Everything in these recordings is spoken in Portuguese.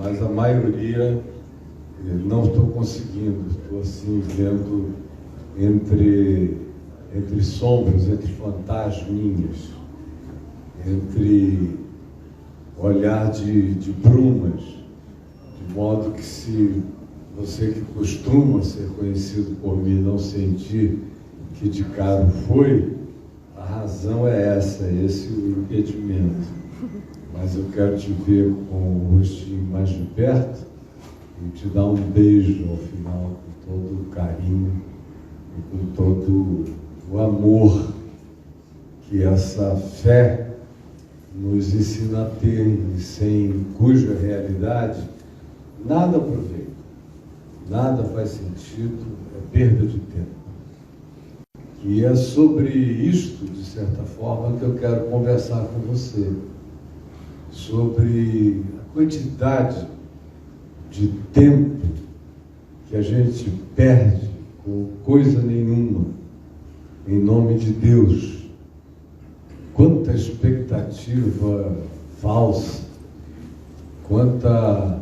mas a maioria não estou conseguindo. Estou assim vendo entre sombras, entre fantasminhas, entre olhar de brumas, de modo que, se você que costuma ser conhecido por mim não sentir que de caro foi, a razão é essa, esse o impedimento. Mas eu quero te ver com o rostinho mais de perto e te dar um beijo ao final, com todo o carinho e com todo o amor que essa fé nos ensina a ter, e sem cuja realidade nada aproveita, nada faz sentido, é perda de tempo. E é sobre isto, de certa forma, que eu quero conversar com você, sobre a quantidade de tempo que a gente perde com coisa nenhuma, em nome de Deus. Quanta expectativa falsa, quanta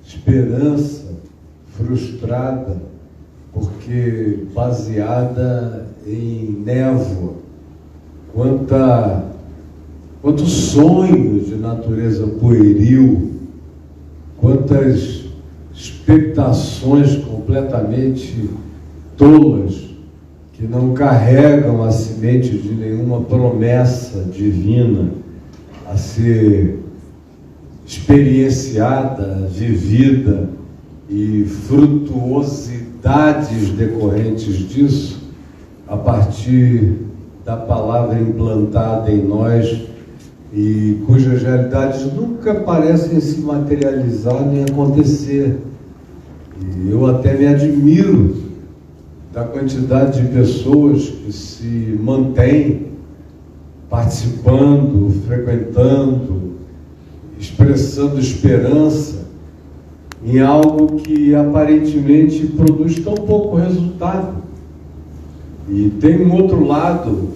esperança frustrada, porque baseada em névoa, quanto sonho de natureza pueril, quantas expectações completamente tolas, que não carregam a semente de nenhuma promessa divina a ser experienciada, vivida, e frutuosidades decorrentes disso, a partir da palavra implantada em nós e cujas realidades nunca parecem se materializar nem acontecer. E eu até me admiro da quantidade de pessoas que se mantêm participando, frequentando, expressando esperança em algo que aparentemente produz tão pouco resultado. E tem um outro lado,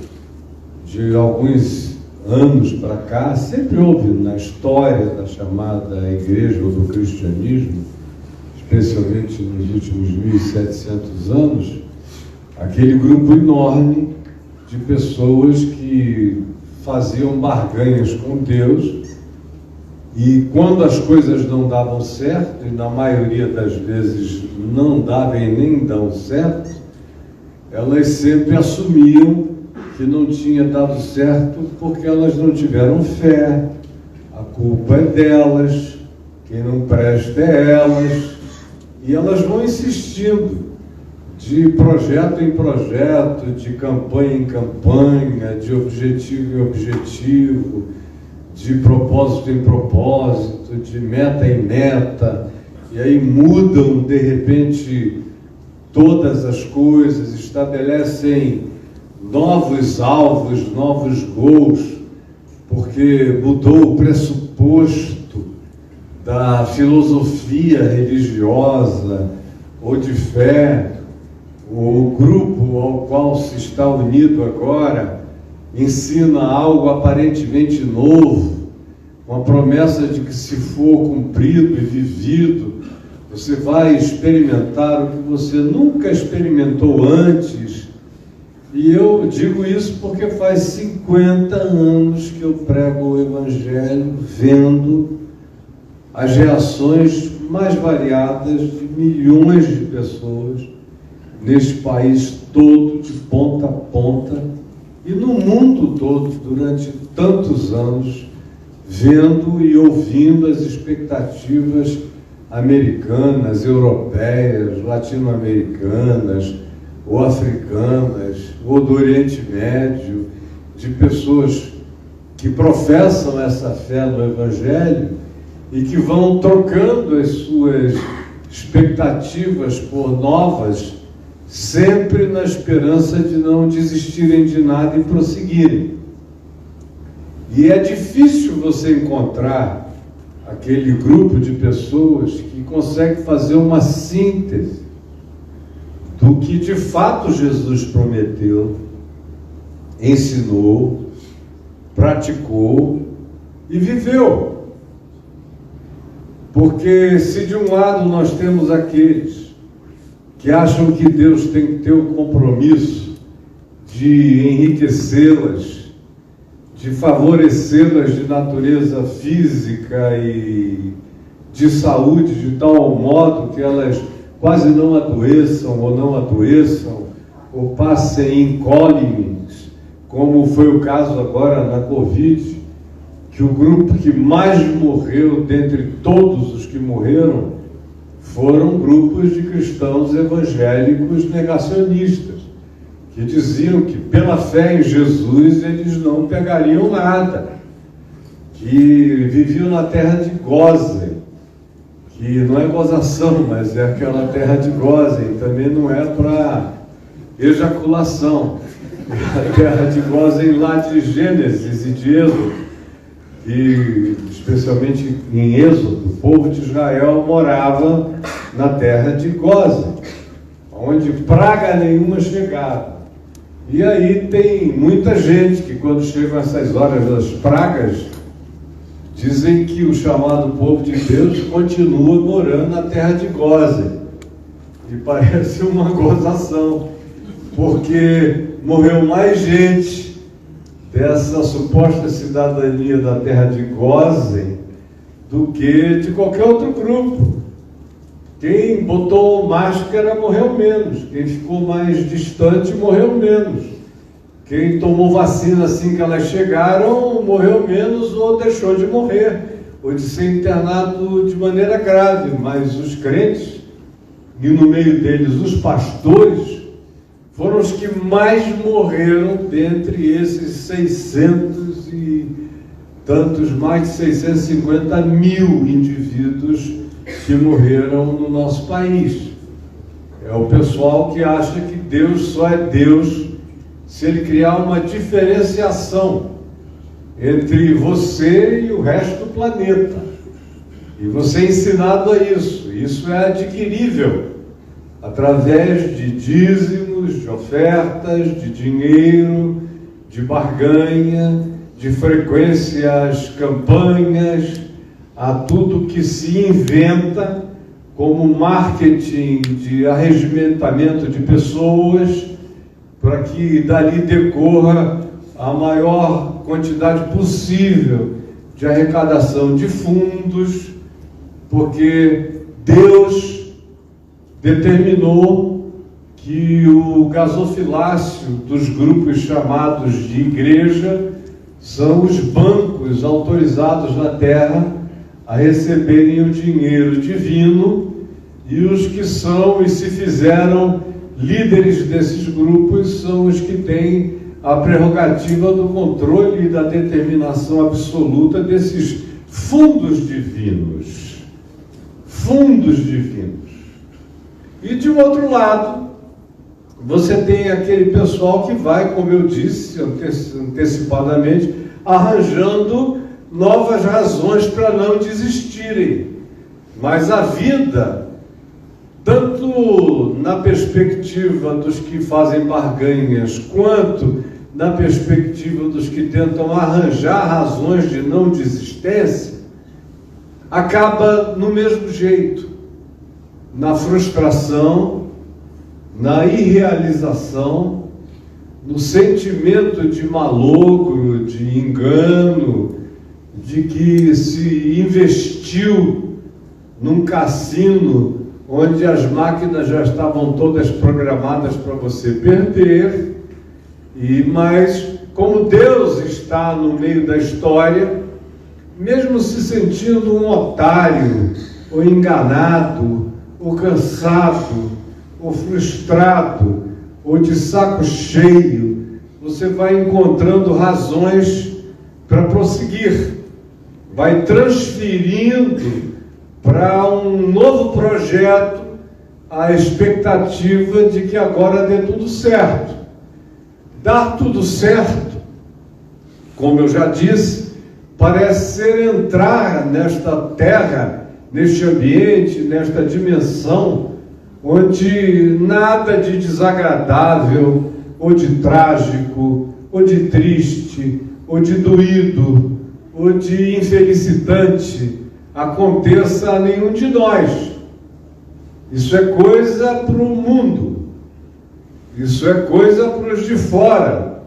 de alguns anos para cá, sempre houve na história da chamada igreja ou do cristianismo, especialmente nos últimos 1.700 anos, aquele grupo enorme de pessoas que faziam barganhas com Deus, e quando as coisas não davam certo, e na maioria das vezes não davam e nem dão certo, elas sempre assumiam que não tinha dado certo porque elas não tiveram fé, a culpa é delas, quem não presta é elas, e elas vão insistindo, de projeto em projeto, de campanha em campanha, de objetivo em objetivo, de propósito em propósito, de meta em meta, e aí mudam de repente todas as coisas, estabelecem novos alvos, novos gols, porque mudou o pressuposto da filosofia religiosa ou de fé. O grupo ao qual se está unido agora ensina algo aparentemente novo, com a promessa de que, se for cumprido e vivido, você vai experimentar o que você nunca experimentou antes. E eu digo isso porque faz 50 anos que eu prego o Evangelho, vendo as reações mais variadas de milhões de pessoas neste país todo, de ponta a ponta, e no mundo todo, durante tantos anos, vendo e ouvindo as expectativas americanas, europeias, latino-americanas, ou africanas, ou do Oriente Médio, de pessoas que professam essa fé no Evangelho e que vão trocando as suas expectativas por novas, sempre na esperança de não desistirem de nada e prosseguirem. E é difícil você encontrar aquele grupo de pessoas que consegue fazer uma síntese do que de fato Jesus prometeu, ensinou, praticou e viveu. Porque se de um lado nós temos aqueles que acham que Deus tem que ter o compromisso de enriquecê-las, de favorecê-las de natureza física e de saúde, de tal modo que elas quase não adoeçam ou passem incólumes, como foi o caso agora na Covid, que o grupo que mais morreu dentre todos os que morreram foram grupos de cristãos evangélicos negacionistas, que diziam que pela fé em Jesus eles não pegariam nada, que viviam na terra de Gósen, que não é gozação, mas é aquela terra de Gósen, também não é para ejaculação, é a terra de Gósen lá de Gênesis e de Êxodo, e especialmente em Êxodo, o povo de Israel morava na terra de Gósen, onde praga nenhuma chegava. E aí tem muita gente que quando chegam essas horas das pragas, dizem que o chamado povo de Deus continua morando na terra de Gósen. E parece uma gozação, porque morreu mais gente dessa suposta cidadania da terra de Gósen do que de qualquer outro grupo. Quem botou máscara morreu menos, quem ficou mais distante morreu menos, quem tomou vacina assim que elas chegaram morreu menos ou deixou de morrer, ou de ser internado de maneira grave. Mas os crentes, e no meio deles os pastores, foram os que mais morreram dentre esses 600 e tantos, mais de 650 mil indivíduos que morreram no nosso país. É o pessoal que acha que Deus só é Deus se ele criar uma diferenciação entre você e o resto do planeta. E você é ensinado a isso. Isso é adquirível através de dízimos, de ofertas, de dinheiro, de barganha, de frequência às campanhas, a tudo que se inventa como marketing de arregimentamento de pessoas, para que dali decorra a maior quantidade possível de arrecadação de fundos, porque Deus determinou que o gasofilácio dos grupos chamados de igreja são os bancos autorizados na terra a receberem o dinheiro divino, e os que são e se fizeram líderes desses grupos são os que têm a prerrogativa do controle e da determinação absoluta desses fundos divinos. Fundos divinos. E de um outro lado, você tem aquele pessoal que vai, como eu disse antecipadamente, arranjando novas razões para não desistirem. Mas a vida, tanto na perspectiva dos que fazem barganhas, quanto na perspectiva dos que tentam arranjar razões de não desistência, acaba no mesmo jeito, na frustração, na irrealização, no sentimento de malogro, de engano, de que se investiu num cassino onde as máquinas já estavam todas programadas para você perder, mas como Deus está no meio da história, mesmo se sentindo um otário, ou enganado, ou cansado, ou frustrado, ou de saco cheio, você vai encontrando razões para prosseguir, vai transferindo para um novo projeto a expectativa de que agora dê tudo certo. Dar tudo certo, como eu já disse, parece ser entrar nesta terra, neste ambiente, nesta dimensão, onde nada de desagradável, ou de trágico, ou de triste, ou de doído, ou de infelicitante aconteça a nenhum de nós. Isso é coisa para o mundo. Isso é coisa para os de fora.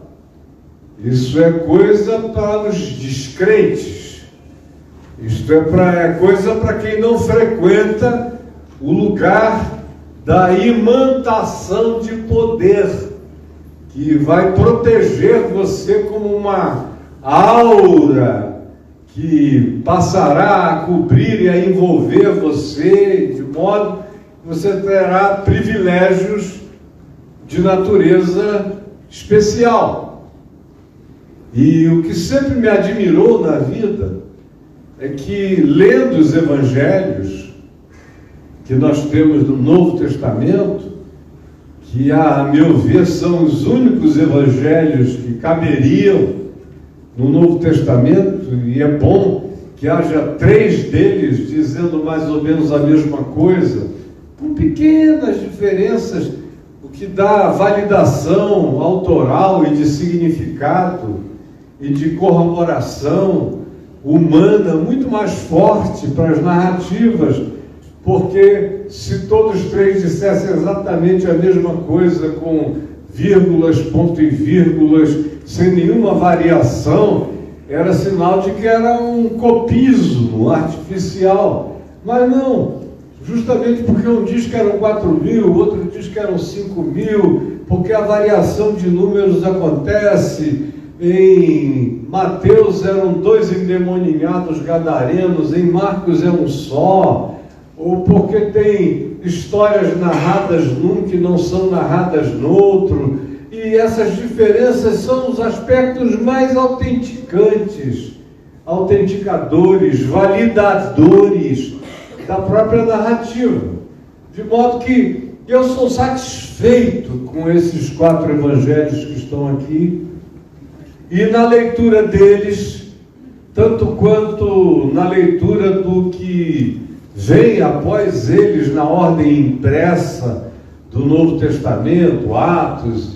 Isso é coisa para os descrentes. Isto é coisa para quem não frequenta o lugar da imantação de poder, que vai proteger você como uma aura que passará a cobrir e a envolver você, de modo que você terá privilégios de natureza especial. E o que sempre me admirou na vida é que, lendo os evangelhos que nós temos no Novo Testamento, que, a meu ver, são os únicos evangelhos que caberiam no Novo Testamento, e é bom que haja 3 deles dizendo mais ou menos a mesma coisa, com pequenas diferenças, o que dá validação autoral e de significado e de corroboração humana muito mais forte para as narrativas, porque se todos 3 dissessem exatamente a mesma coisa, com vírgulas, ponto e vírgulas, sem nenhuma variação, era sinal de que era um copismo artificial. Mas não, justamente porque um diz que eram 4.000, o outro diz que eram 5.000, porque a variação de números acontece. Em Mateus eram 2 endemoninhados gadarenos, em Marcos é um só, ou porque tem histórias narradas num que não são narradas no outro, e essas diferenças são os aspectos mais autenticantes, autenticadores, validadores da própria narrativa, de modo que eu sou satisfeito com esses 4 evangelhos que estão aqui, e na leitura deles, tanto quanto na leitura do que vem após eles na ordem impressa do Novo Testamento, Atos,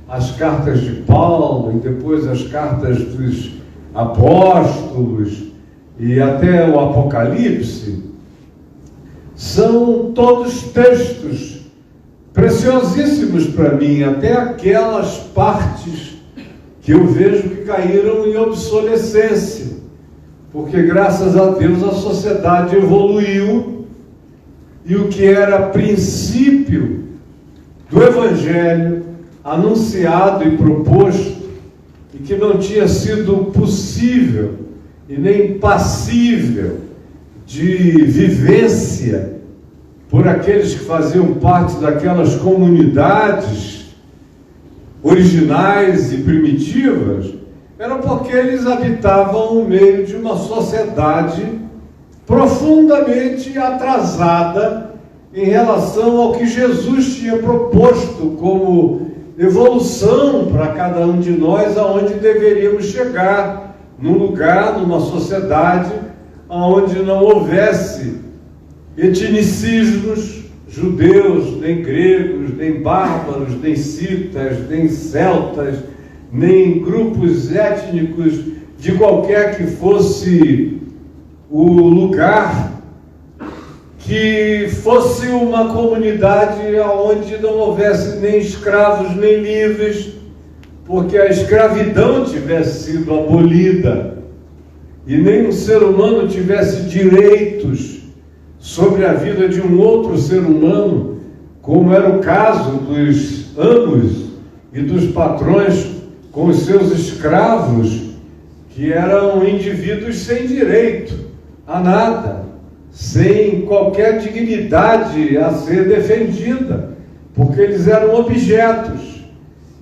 as cartas de Paulo, e depois as cartas dos apóstolos, e até o Apocalipse, são todos textos preciosíssimos para mim, até aquelas partes que eu vejo que caíram em obsolescência, porque graças a Deus a sociedade evoluiu, e o que era princípio do Evangelho anunciado e proposto, e que não tinha sido possível e nem passível de vivência por aqueles que faziam parte daquelas comunidades originais e primitivas, era porque eles habitavam no meio de uma sociedade profundamente atrasada em relação ao que Jesus tinha proposto como evolução para cada um de nós, aonde deveríamos chegar, num lugar, numa sociedade onde não houvesse etnicismos, judeus, nem gregos, nem bárbaros, nem citas, nem celtas, nem grupos étnicos de qualquer que fosse o lugar, que fosse uma comunidade onde não houvesse nem escravos nem livres, porque a escravidão tivesse sido abolida e nem um ser humano tivesse direitos sobre a vida de um outro ser humano, como era o caso dos amos e dos patrões com os seus escravos, que eram indivíduos sem direito a nada, sem qualquer dignidade a ser defendida, porque eles eram objetos.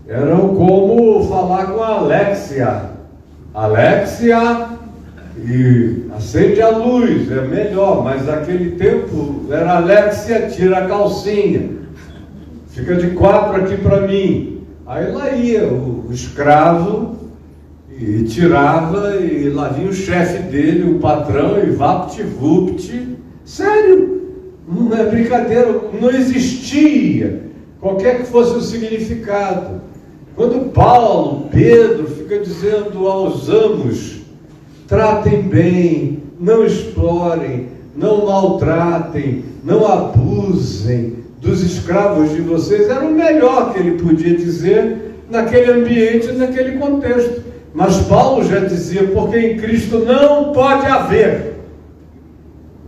Eram como falar com a Alexia. Alexia, e acende a luz, é melhor, mas naquele tempo era Alexia, tira a calcinha, fica de 4 aqui para mim. Aí lá ia o escravo e tirava, e lá vinha o chefe dele, o patrão, e vapt-vupt. Sério, não é brincadeira, não existia qualquer que fosse o significado. Quando Paulo, Pedro fica dizendo aos amos, tratem bem não explorem, não maltratem, não abusem dos escravos de vocês, era o melhor que ele podia dizer naquele ambiente, naquele contexto. Mas Paulo já dizia, porque em Cristo não pode haver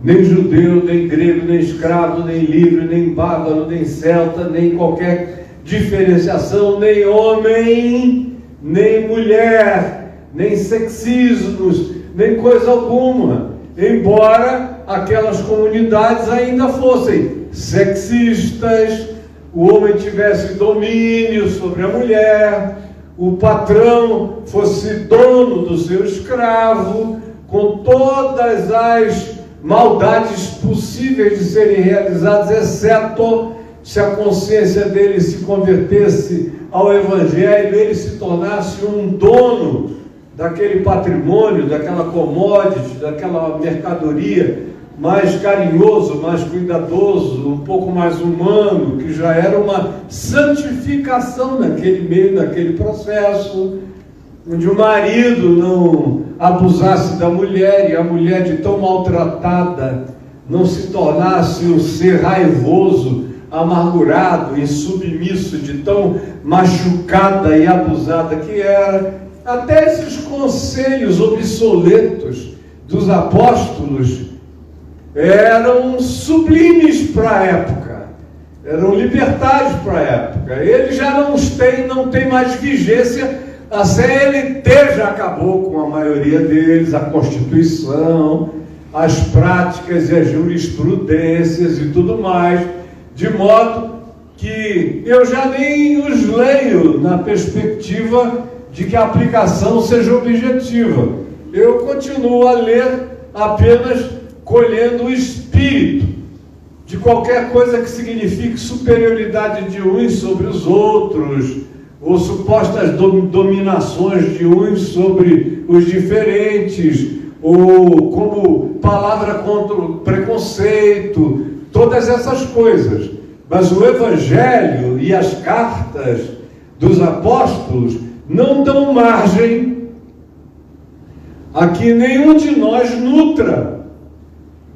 nem judeu, nem grego, nem escravo, nem livre, nem bárbaro, nem celta, nem qualquer diferenciação, nem homem, nem mulher, nem sexismos, nem coisa alguma. Embora aquelas comunidades ainda fossem sexistas, o homem tivesse domínio sobre a mulher, o patrão fosse dono do seu escravo, com todas as maldades possíveis de serem realizadas, exceto se a consciência dele se convertesse ao Evangelho, ele se tornasse um dono daquele patrimônio, daquela commodity, daquela mercadoria, mais carinhoso, mais cuidadoso, um pouco mais humano, que já era uma santificação naquele meio, naquele processo, onde o marido não abusasse da mulher e a mulher, de tão maltratada, não se tornasse um ser raivoso, amargurado e submisso, de tão machucada e abusada que era. Até esses conselhos obsoletos dos apóstolos eram sublimes para a época, eram libertários para a época. Eles já não tem mais vigência. A CLT já acabou com a maioria deles, a Constituição, as práticas e as jurisprudências e tudo mais, de modo que eu já nem os leio na perspectiva de que a aplicação seja objetiva. Eu continuo a ler apenas colhendo o espírito de qualquer coisa que signifique superioridade de uns sobre os outros, ou supostas dominações de uns sobre os diferentes, ou como palavra contra o preconceito, todas essas coisas. Mas o Evangelho e as cartas dos apóstolos não dão margem a que nenhum de nós nutra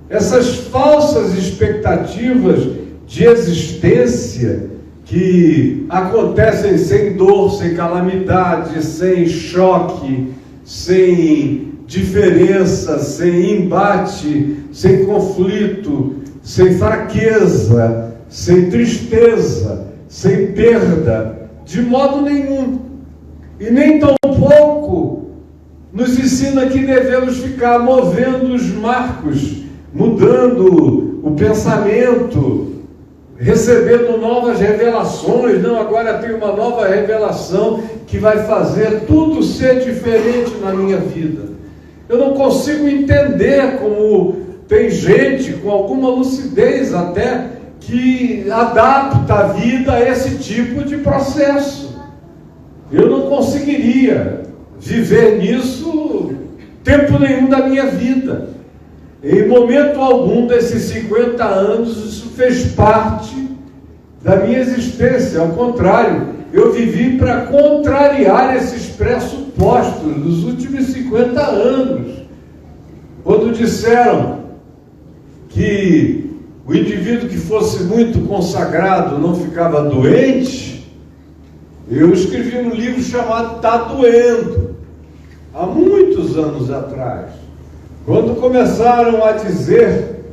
essas falsas expectativas de existência que acontecem sem dor, sem calamidade, sem choque, sem diferença, sem embate, sem conflito, sem fraqueza, sem tristeza, sem perda, de modo nenhum. E nem tampouco nos ensina que devemos ficar movendo os marcos, mudando o pensamento, recebendo novas revelações. Não, agora tem uma nova revelação que vai fazer tudo ser diferente na minha vida. Eu não consigo entender como tem gente com alguma lucidez até que adapta a vida a esse tipo de processo. Eu não conseguiria viver nisso tempo nenhum da minha vida. Em momento algum desses 50 anos, isso fez parte da minha existência. Ao contrário, eu vivi para contrariar esses pressupostos dos últimos 50 anos. Quando disseram que o indivíduo que fosse muito consagrado não ficava doente, eu escrevi um livro chamado Tá Doendo, há muitos anos atrás. Quando começaram a dizer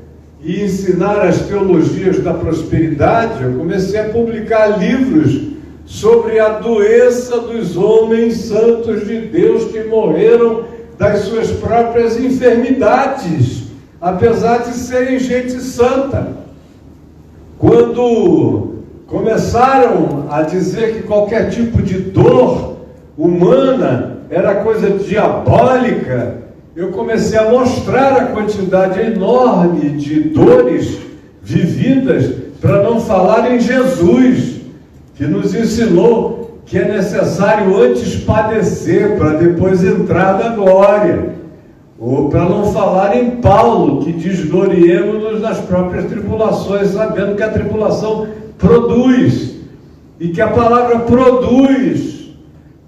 e ensinar as teologias da prosperidade, eu comecei a publicar livros sobre a doença dos homens santos de Deus que morreram das suas próprias enfermidades, apesar de serem gente santa. Quando começaram a dizer que qualquer tipo de dor humana era coisa diabólica, eu comecei a mostrar a quantidade enorme de dores vividas, para não falar em Jesus, que nos ensinou que é necessário antes padecer para depois entrar na glória. Ou para não falar em Paulo, que diz: gloriemo-nos nas próprias tribulações, sabendo que a tribulação produz, e que a palavra produz,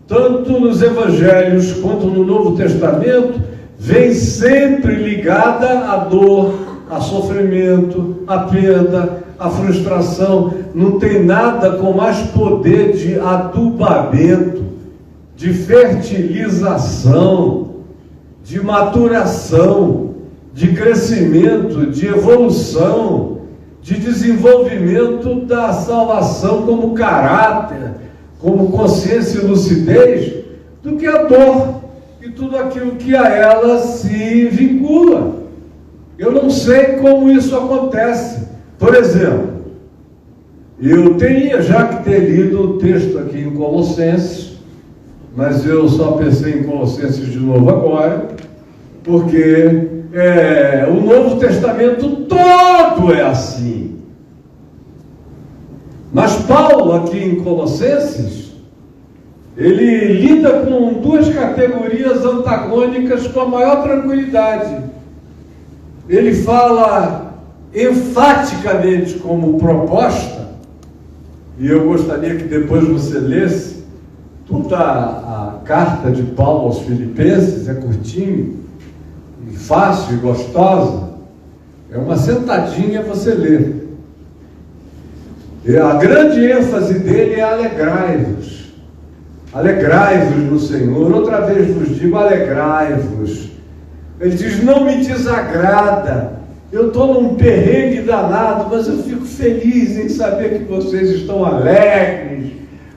tanto nos Evangelhos quanto no Novo Testamento, vem sempre ligada à dor, a sofrimento, a perda, a frustração. Não tem nada com mais poder de adubamento, de fertilização, de maturação, de crescimento, de evolução, de desenvolvimento da salvação como caráter, como consciência e lucidez, do que a dor e tudo aquilo que a ela se vincula. Eu não sei como isso acontece. Por exemplo, eu teria já que ter lido o texto aqui em Colossenses, mas eu só pensei em Colossenses de novo agora, porque o Novo Testamento todo é assim. Mas Paulo, aqui em Colossenses, ele lida com duas categorias antagônicas com a maior tranquilidade. Ele fala enfaticamente como proposta, e eu gostaria que depois você lesse toda a carta de Paulo aos Filipenses, é curtinho, e fácil e gostosa, é uma sentadinha você lê. E a grande ênfase dele é alegrai-vos. Alegrai-vos no Senhor. Outra vez vos digo, alegrai-vos. Ele diz, não me desagrada. Eu estou num perrengue danado, mas eu fico feliz em saber que vocês estão alegres.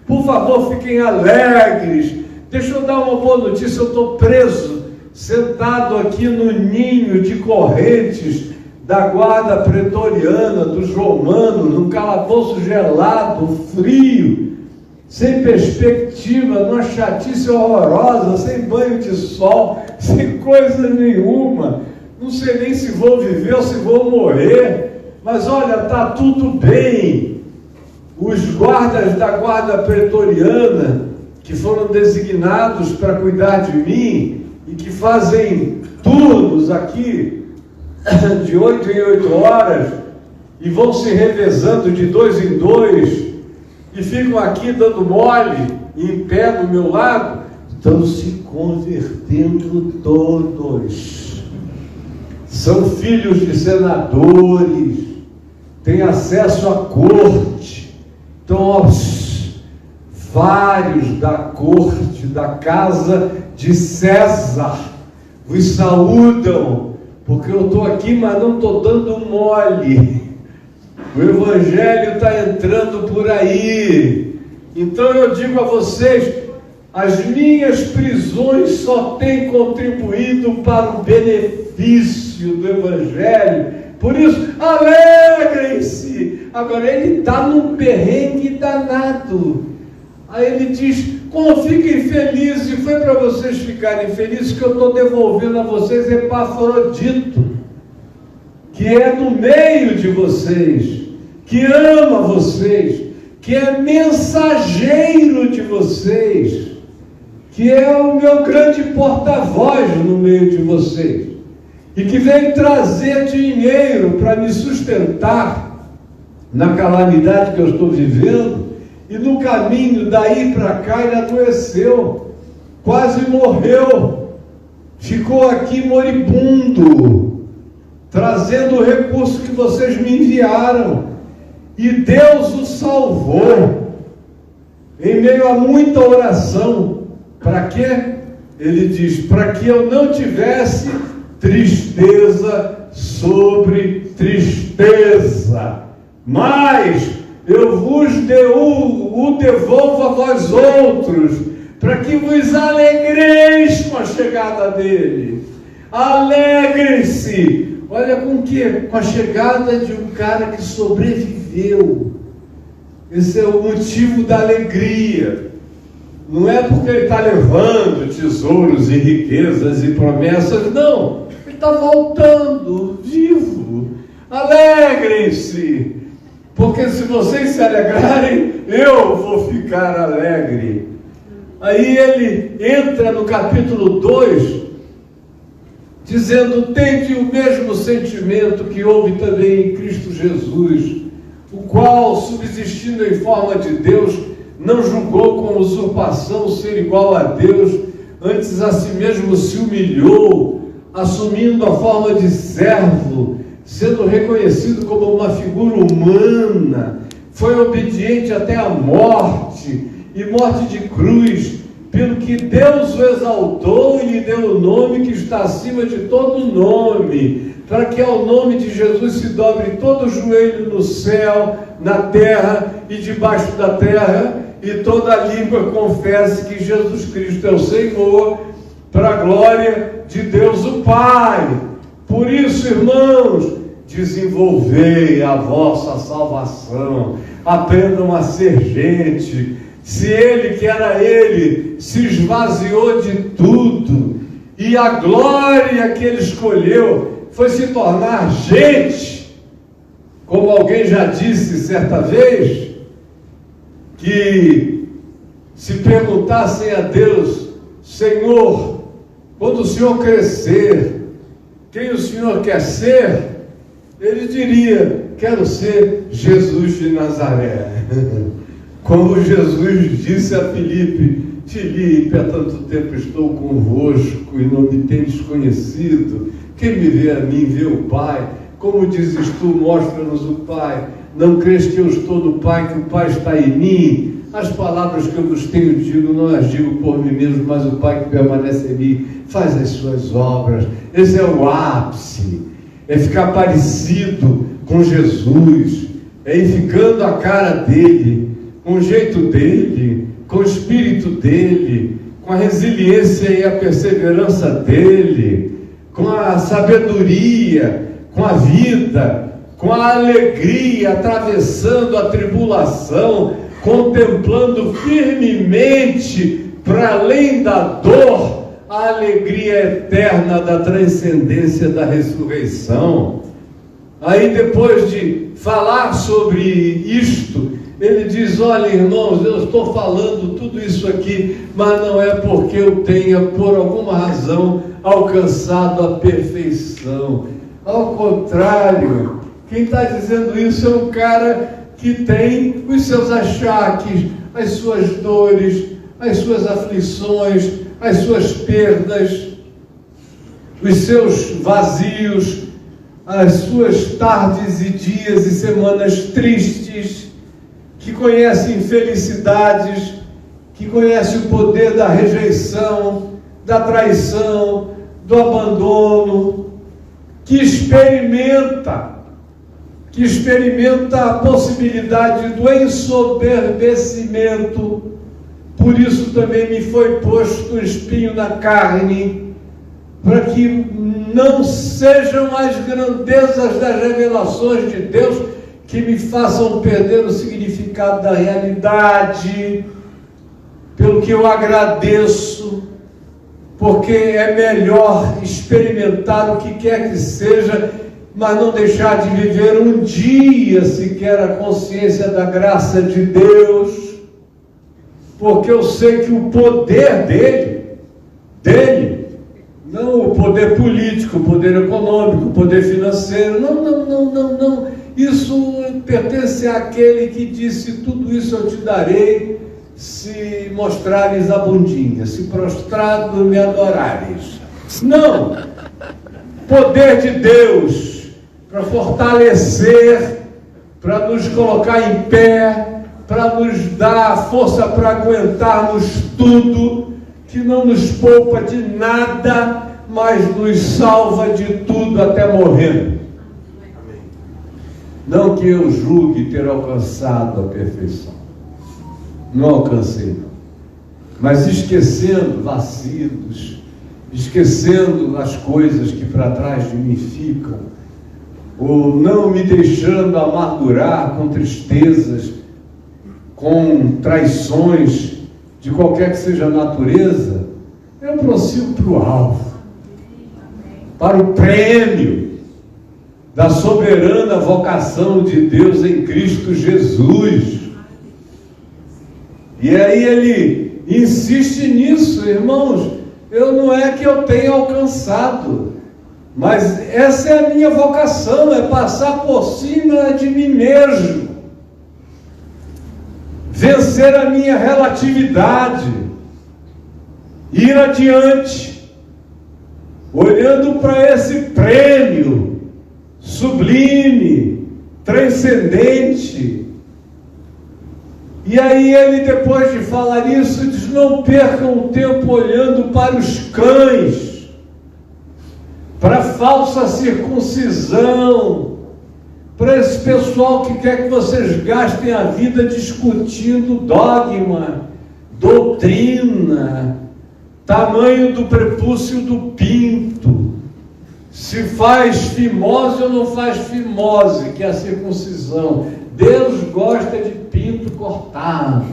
Por favor, fiquem alegres. Deixa eu dar uma boa notícia, eu estou preso, sentado aqui no ninho de correntes da guarda pretoriana, dos romanos, num calabouço gelado, frio, sem perspectiva, numa chatice horrorosa, sem banho de sol, sem coisa nenhuma. Não sei nem se vou viver ou se vou morrer, mas olha, está tudo bem. Os guardas da guarda pretoriana, que foram designados para cuidar de mim e que fazem turnos aqui de 8 em 8 horas e vão se revezando de 2 em 2 e ficam aqui dando mole em pé do meu lado, estão se convertendo todos. São filhos de senadores, têm acesso à corte. Então, vários da corte, da casa de César, vos saúdam, porque eu estou aqui, mas não estou dando mole. O Evangelho está entrando por aí. Então eu digo a vocês, as minhas prisões só têm contribuído para o benefício do Evangelho. Por isso, alegrem-se. Agora, ele está num perrengue danado. Aí ele diz, como fiquem felizes, e foi para vocês ficarem felizes que eu estou devolvendo a vocês Epafrodito, que é do meio de vocês, que ama vocês, que é mensageiro de vocês, que é o meu grande porta-voz no meio de vocês, e que veio trazer dinheiro para me sustentar na calamidade que eu estou vivendo. E no caminho daí para cá ele adoeceu, quase morreu, ficou aqui moribundo, trazendo o recurso que vocês me enviaram, e Deus o salvou, em meio a muita oração. Para quê? Ele diz, para que eu não tivesse tristeza sobre tristeza, mas eu vos o devolvo a vós outros, para que vos alegreis com a chegada dele. Alegrem-se. Olha com que? Com a chegada de um cara que sobreviveu. Esse é o motivo da alegria. Não é porque ele está levando tesouros e riquezas e promessas, não. Ele está voltando vivo. Alegrem-se. Porque se vocês se alegrarem, eu vou ficar alegre. Aí ele entra no capítulo 2, dizendo, tende o mesmo sentimento que houve também em Cristo Jesus, o qual, subsistindo em forma de Deus, não julgou com usurpação ser igual a Deus, antes a si mesmo se humilhou, assumindo a forma de servo, sendo reconhecido como uma figura humana, foi obediente até a morte, e morte de cruz, pelo que Deus o exaltou e lhe deu o nome que está acima de todo nome, para que ao nome de Jesus se dobre todo o joelho no céu, na terra e debaixo da terra, e toda língua confesse que Jesus Cristo é o Senhor, para a glória de Deus o Pai. Por isso, irmãos, desenvolvei a vossa salvação, aprendam a ser gente. Se ele, que era ele, se esvaziou de tudo, e a glória que ele escolheu foi se tornar gente, como alguém já disse certa vez, que se perguntassem a Deus: Senhor, quando o Senhor crescer, quem o Senhor quer ser? Ele diria: quero ser Jesus de Nazaré. Como Jesus disse a Filipe: Filipe, há tanto tempo estou convosco e não me tendes conhecido. Quem me vê a mim, vê o Pai. Como dizes tu, mostra-nos o Pai. Não crês que eu estou no Pai, que o Pai está em mim? As palavras que eu vos tenho digo, não as digo por mim mesmo, mas o Pai que permanece em mim faz as suas obras. Esse é o ápice, é ficar parecido com Jesus, é ir ficando a cara dele, com o jeito dele, com o espírito dele, com a resiliência e a perseverança dele, com a sabedoria, com a vida, com a alegria, atravessando a tribulação, contemplando firmemente, para além da dor, a alegria eterna da transcendência da ressurreição. Aí, depois de falar sobre isto, ele diz: olha, irmãos, eu estou falando tudo isso aqui, mas não é porque eu tenha, por alguma razão, alcançado a perfeição. Ao contrário, quem está dizendo isso é um cara que tem os seus achaques, as suas dores, as suas aflições, as suas perdas, os seus vazios, as suas tardes e dias e semanas tristes, que conhece infelicidades, que conhece o poder da rejeição, da traição, do abandono, que experimenta a possibilidade do ensoberbecimento. Por isso também me foi posto um espinho na carne, para que não sejam as grandezas das revelações de Deus que me façam perder o significado da realidade, pelo que eu agradeço, porque é melhor experimentar o que quer que seja, mas não deixar de viver um dia sequer a consciência da graça de Deus, porque eu sei que o poder dele, não o poder político, o poder econômico, o poder financeiro, não, isso pertence àquele que disse: tudo isso eu te darei, se mostrares a bundinha, se prostrado me adorares. Não! Poder de Deus para fortalecer, para nos colocar em pé, para nos dar força para aguentarmos tudo, que não nos poupa de nada, mas nos salva de tudo até morrer. Não que eu julgue ter alcançado a perfeição, não alcancei não, mas esquecendo vacilos, esquecendo as coisas que para trás de mim ficam, ou não me deixando amargurar com tristezas, com traições de qualquer que seja a natureza, eu prossigo para o alvo, para o prêmio da soberana vocação de Deus em Cristo Jesus. E aí ele insiste nisso, irmãos. Não é que eu tenha alcançado, mas essa é a minha vocação, é passar por cima de mim mesmo, vencer a minha relatividade, ir adiante. olhando para esse prêmio sublime, transcendente. E aí ele, depois de falar isso, diz: não percam o tempo olhando para os cães, para a falsa circuncisão, para esse pessoal que quer que vocês gastem a vida discutindo dogma, doutrina, tamanho do prepúcio do pinto, se faz fimose ou não faz fimose, que é a circuncisão. Deus gosta de pinto cortado,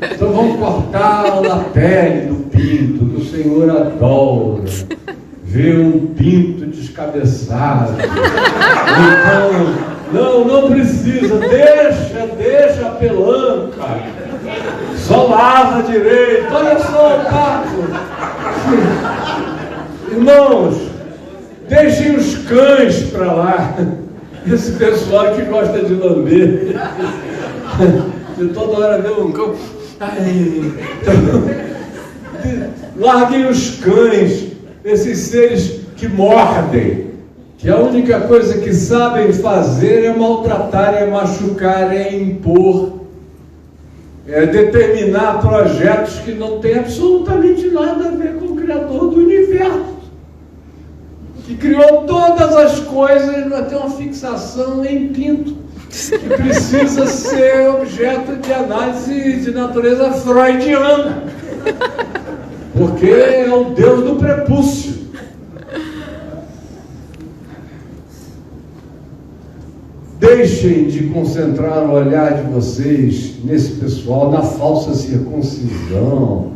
então vamos cortar a pele do pinto, que o Senhor adora ver um pinto descabeçado. Então, não precisa, deixa a pelanca, só lava direito, olha só o papo. Irmãos, deixem os cães para lá, esse pessoal que gosta de lamber, de toda hora vê um cão, larguem os cães, esses seres que mordem, que a única coisa que sabem fazer é maltratar, é machucar, é impor, é determinar projetos que não têm absolutamente nada a ver com o Criador do universo, que criou todas as coisas, mas tem uma fixação em pinto, que precisa ser objeto de análise de natureza freudiana, porque é o Deus do prepúcio. Deixem de concentrar o olhar de vocês nesse pessoal, na falsa circuncisão,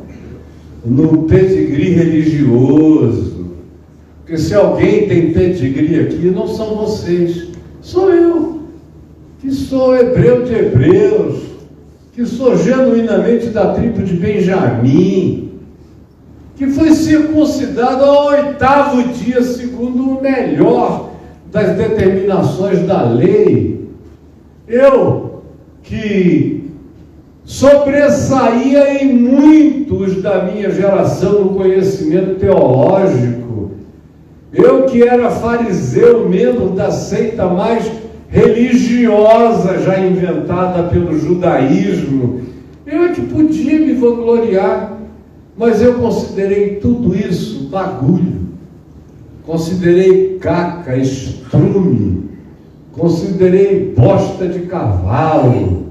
no pedigree religioso. Porque se alguém tem pedigree aqui, não são vocês, sou eu, que sou hebreu de hebreus, que sou genuinamente da tribo de Benjamim, que foi circuncidado ao 8º dia, segundo o melhor das determinações da lei. Eu, que sobressaía em muitos da minha geração no conhecimento teológico, eu que era fariseu, membro da seita mais religiosa já inventada pelo judaísmo, eu é que podia me vangloriar, mas eu considerei tudo isso bagulho, considerei caca, estrume, considerei bosta de cavalo,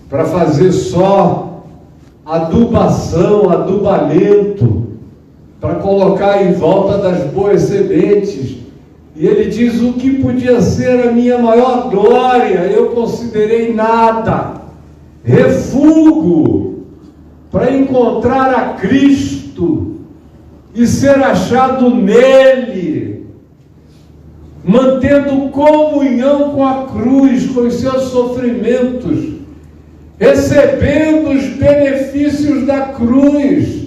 para fazer só adubação, adubamento, para colocar em volta das boas sementes. E ele diz: o que podia ser a minha maior glória, eu considerei nada, refúgio para encontrar a Cristo e ser achado nele, mantendo comunhão com a cruz, com os seus sofrimentos, recebendo os benefícios da cruz,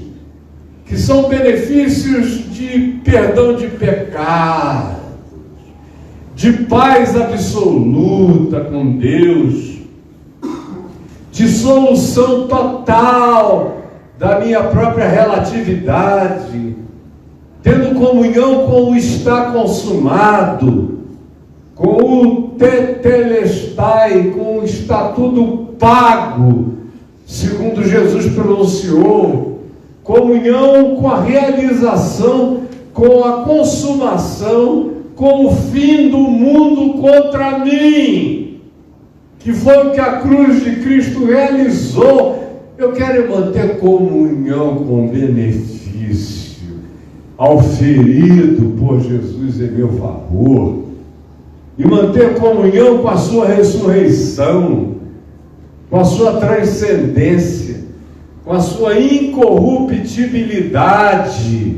que são benefícios de perdão de pecado, de paz absoluta com Deus, de solução total da minha própria relatividade, tendo comunhão com o está consumado, com o tetelestai, com o está tudo pago, segundo Jesus pronunciou, comunhão com a realização, com a consumação, com o fim do mundo contra mim, que foi o que a cruz de Cristo realizou. Eu quero manter comunhão com o benefício auferido por Jesus em meu favor, e manter comunhão com a sua ressurreição, com a sua transcendência, com a sua incorruptibilidade.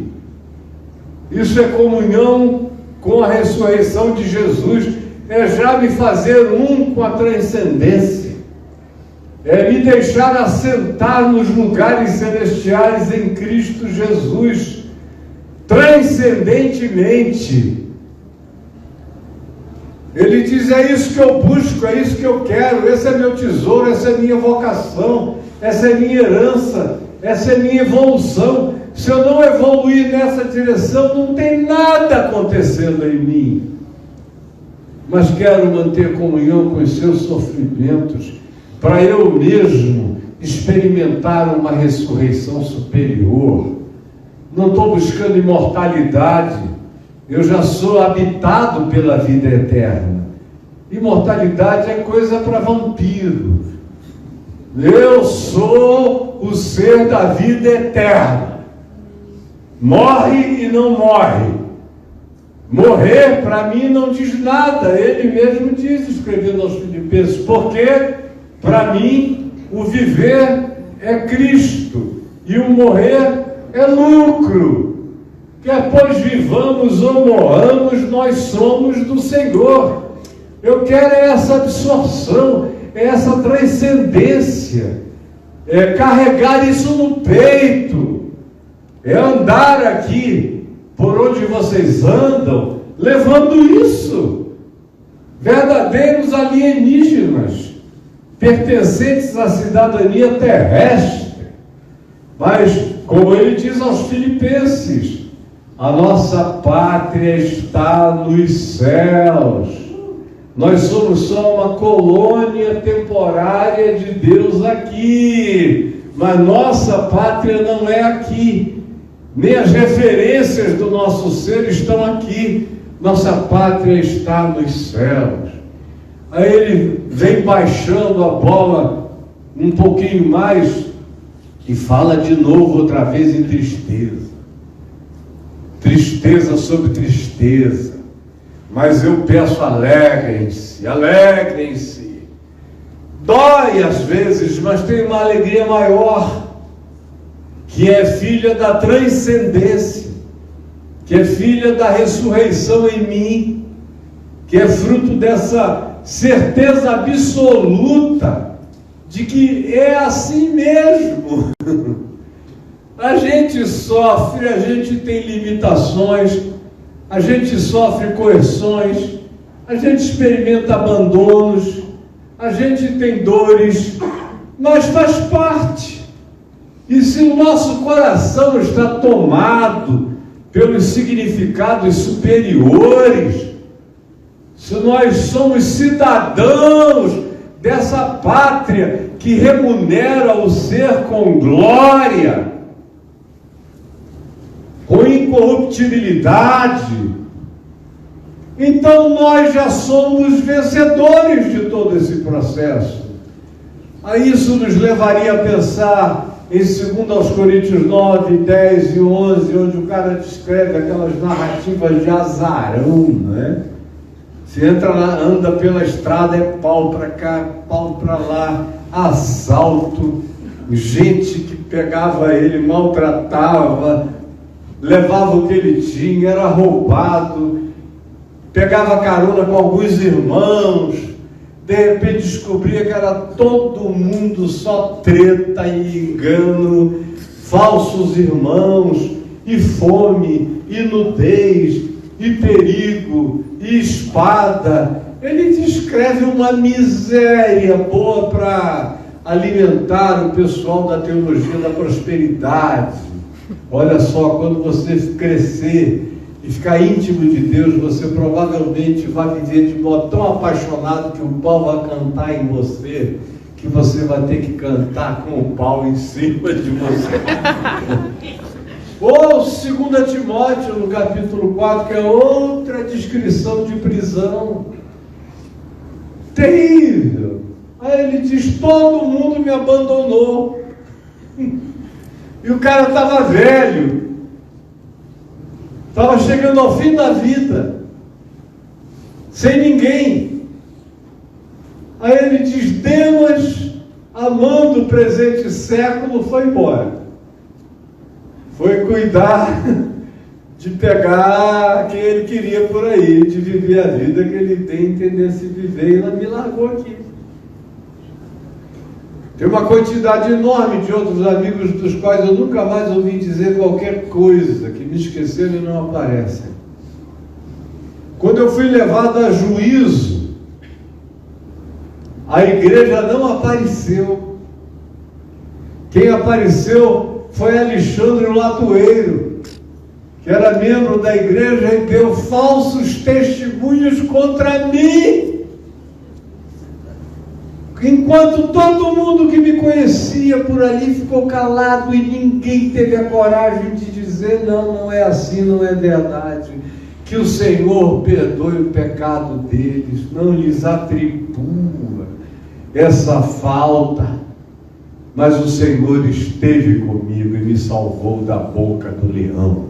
Isso é comunhão com a ressurreição de Jesus, é já me fazer um com a transcendência, é me deixar assentar nos lugares celestiais em Cristo Jesus, transcendentemente. Ele diz: é isso que eu busco, é isso que eu quero, esse é meu tesouro, essa é minha vocação, essa é minha herança, essa é minha evolução. Se eu não evoluir nessa direção, não tem nada acontecendo em mim. Mas quero manter comunhão com os seus sofrimentos, para eu mesmo experimentar uma ressurreição superior. Não estou buscando imortalidade, eu já sou habitado pela vida eterna. Imortalidade é coisa para vampiro. Eu sou o ser da vida eterna. Morre e não morre. Morrer para mim não diz nada. Ele mesmo diz, escrevendo aos Filipenses, porque para mim o viver é Cristo e o morrer é lucro. Quer pois vivamos ou morramos, nós somos do Senhor. Eu quero essa absorção, essa transcendência, carregar isso no peito, andar aqui por onde vocês andam, levando isso. Verdadeiros alienígenas, pertencentes à cidadania terrestre. Mas, como ele diz aos Filipenses, a nossa pátria está nos céus. Nós somos só uma colônia temporária de Deus aqui, mas nossa pátria não é aqui, nem as referências do nosso ser estão aqui. Nossa pátria está nos céus. Aí ele vem baixando a bola um pouquinho mais e fala de novo outra vez em tristeza. Tristeza sobre tristeza. Mas eu peço, alegrem-se, alegrem-se. Dói às vezes, mas tem uma alegria maior, que é filha da transcendência, que é filha da ressurreição em mim, que é fruto dessa certeza absoluta de que é assim mesmo. A gente sofre, a gente tem limitações, a gente sofre correções, a gente experimenta abandonos, a gente tem dores, mas faz parte. E se o nosso coração está tomado pelos significados superiores, se nós somos cidadãos dessa pátria que remunera o ser com glória, com incorruptibilidade, então nós já somos vencedores de todo esse processo. A isso nos levaria a pensar em 2 Coríntios 9, 10 e 11, onde o cara descreve aquelas narrativas de azarão, né? Você entra lá, anda pela estrada, é pau para cá, pau para lá, assalto, gente que pegava ele, maltratava, levava o que ele tinha, era roubado, pegava carona com alguns irmãos, de repente descobria que era todo mundo só treta e engano, falsos irmãos, e fome, e nudez, e perigo, e espada. Ele descreve uma miséria boa para alimentar o pessoal da teologia da prosperidade. Olha só, quando você crescer e ficar íntimo de Deus, você provavelmente vai viver de modo tão apaixonado que o pau vai cantar em você, que você vai ter que cantar com o pau em cima de você. Ou 2 Timóteo, no capítulo 4, que é outra descrição de prisão. Terrível. Aí ele diz, todo mundo me abandonou. E o cara estava velho. Estava chegando ao fim da vida. Sem ninguém. Aí ele diz, Demas, amando o presente século, foi embora. Foi cuidar de pegar quem ele queria por aí, de viver a vida que ele tem tendência de viver, e ela me largou aqui. Tem uma quantidade enorme de outros amigos dos quais eu nunca mais ouvi dizer qualquer coisa, que me esqueceram e não aparecem. Quando eu fui levado a juízo, a igreja não apareceu. Quem apareceu foi Alexandre o Latueiro, que era membro da igreja e deu falsos testemunhos contra mim. Enquanto todo mundo que me conhecia por ali ficou calado e ninguém teve a coragem de dizer: não, não é assim, não é verdade. Que o Senhor perdoe o pecado deles, não lhes atribua essa falta. Mas o Senhor esteve comigo e me salvou da boca do leão.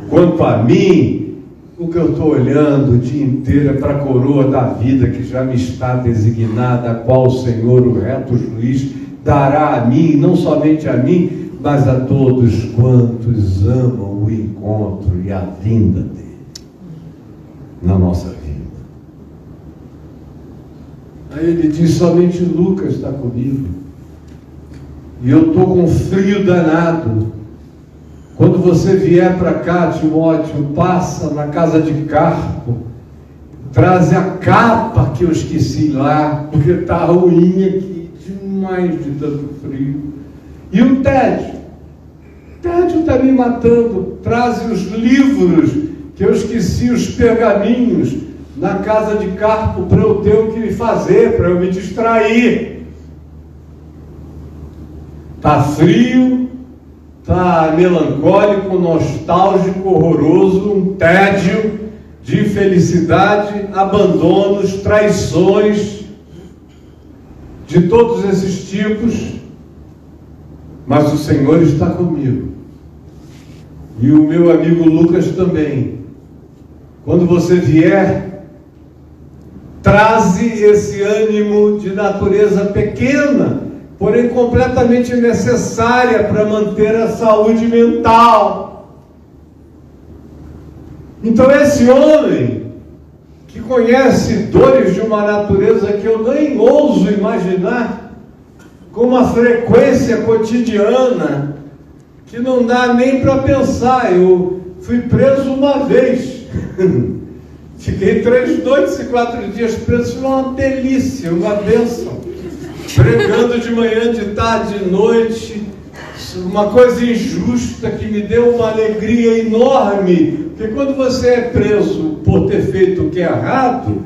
Quanto a mim, o que eu estou olhando o dia inteiro é para a coroa da vida que já me está designada, a qual o Senhor, o reto juiz, dará a mim, não somente a mim, mas a todos quantos amam o encontro e a vinda dele na nossa vida. Aí ele diz: somente Lucas está comigo, e eu estou com frio danado. Quando você vier para cá, Timóteo, passa na casa de Carpo, traz a capa que eu esqueci lá, porque está ruim aqui, demais de tanto frio. E o tédio está me matando. Traz os livros que eu esqueci, os pergaminhos, na casa de Carpo, para eu ter o que fazer, para eu me distrair. Está frio, está melancólico, nostálgico, horroroso, um tédio de infelicidade, abandonos, traições, de todos esses tipos. Mas o Senhor está comigo, e o meu amigo Lucas também. Quando você vier, traze esse ânimo de natureza pequena, porém completamente necessária para manter a saúde mental. Então esse homem, que conhece dores de uma natureza que eu nem ouso imaginar, com uma frequência cotidiana, que não dá nem para pensar. Eu fui preso uma vez, fiquei 3 noites e 4 dias preso, foi uma delícia, uma bênção. Pregando de manhã, de tarde, de noite, uma coisa injusta que me deu uma alegria enorme, porque quando você é preso por ter feito o que é errado,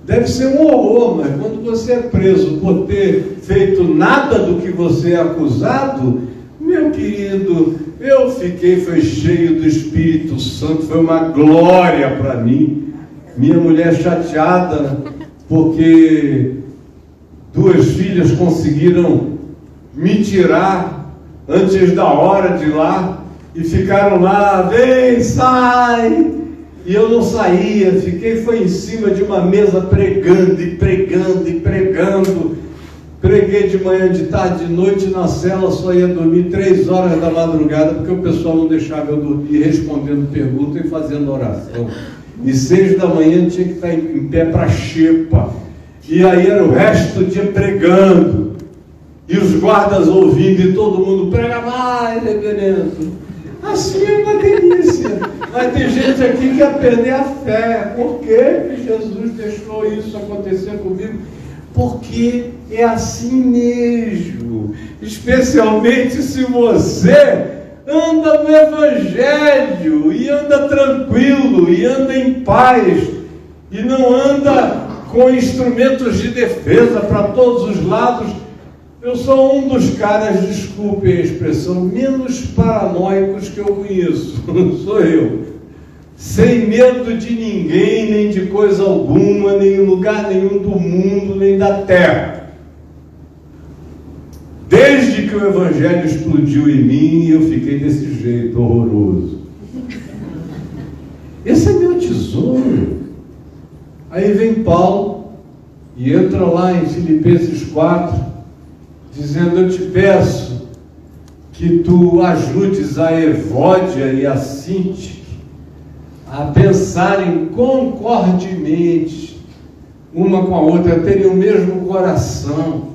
deve ser um horror, mas quando você é preso por ter feito nada do que você é acusado, meu querido, eu fiquei, foi cheio do Espírito Santo, foi uma glória para mim. Minha mulher chateada, porque 2 filhas conseguiram me tirar antes da hora de lá, e ficaram lá: vem, sai, e eu não saía, foi em cima de uma mesa pregando e pregando e pregando. Preguei de manhã, de tarde, de noite, na cela só ia dormir 3 horas da madrugada, porque o pessoal não deixava eu dormir, respondendo perguntas e fazendo oração. E 6 da manhã tinha que estar em pé para xepa. E aí era o resto do dia pregando, e os guardas ouvindo, e todo mundo: prega mais, reverendo. Assim é uma delícia. Mas tem gente aqui que quer perder a fé. Por que Jesus deixou isso acontecer comigo? Porque é assim mesmo, especialmente se você anda no Evangelho, e anda tranquilo, e anda em paz, e não anda com instrumentos de defesa para todos os lados. Eu sou um dos caras, desculpem a expressão, menos paranoicos que eu conheço. Sou eu. Sem medo de ninguém, nem de coisa alguma, nem em lugar nenhum do mundo, nem da terra. Desde que o Evangelho explodiu em mim, eu fiquei desse jeito horroroso. Esse é meu tesouro. Aí vem Paulo e entra lá em Filipenses 4, dizendo: eu te peço que tu ajudes a Evódia e a Sintique a pensarem concordemente uma com a outra, a terem o mesmo coração,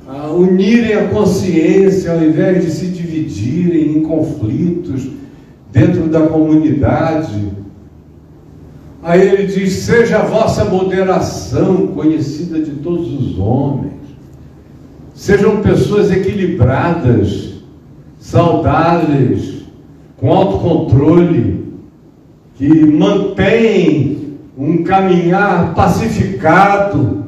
a unirem a consciência ao invés de se dividirem em conflitos dentro da comunidade. Aí ele diz: seja a vossa moderação conhecida de todos os homens, sejam pessoas equilibradas, saudáveis, com autocontrole, que mantêm um caminhar pacificado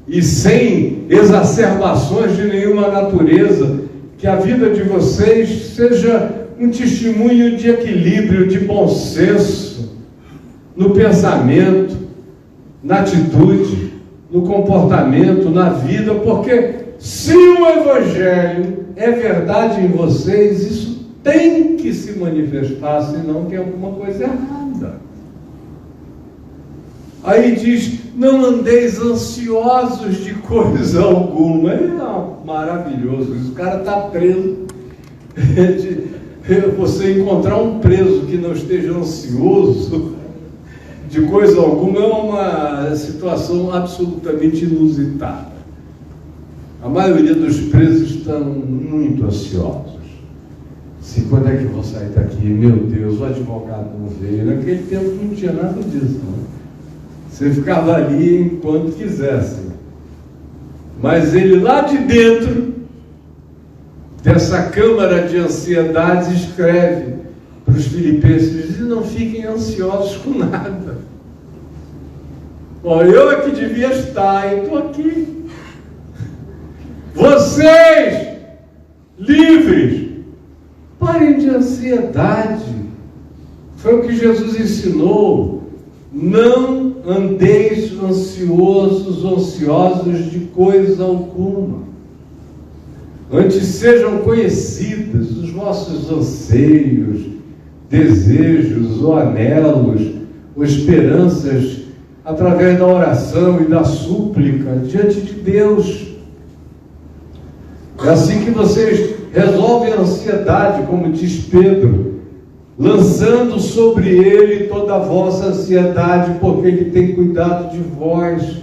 e sem exacerbações de nenhuma natureza, que a vida de vocês seja um testemunho de equilíbrio, de bom senso, no pensamento, na atitude, no comportamento, na vida, porque se o Evangelho é verdade em vocês, isso tem que se manifestar, senão tem alguma coisa errada. Aí diz, não andeis ansiosos de coisa alguma. É maravilhoso isso, o cara está preso. Você encontrar um preso que não esteja ansioso de coisa alguma é uma situação absolutamente inusitada. A maioria dos presos estão muito ansiosos. Se quando é que eu vou sair daqui? Meu Deus, o advogado não veio. Naquele tempo não tinha nada disso, não. Você ficava ali enquanto quisesse. Mas ele lá de dentro dessa câmara de ansiedades escreve para os filipenses: não fiquem ansiosos com nada. Ó, eu é que devia estar, eu estou aqui. Vocês, livres, parem de ansiedade. Foi o que Jesus ensinou. Não andeis ansiosos ou ansiosos de coisa alguma. Antes sejam conhecidas os vossos anseios, desejos ou anelos, ou esperanças, através da oração e da súplica diante de Deus. É assim que vocês resolvem a ansiedade, como diz Pedro, lançando sobre ele toda a vossa ansiedade, porque ele tem cuidado de vós.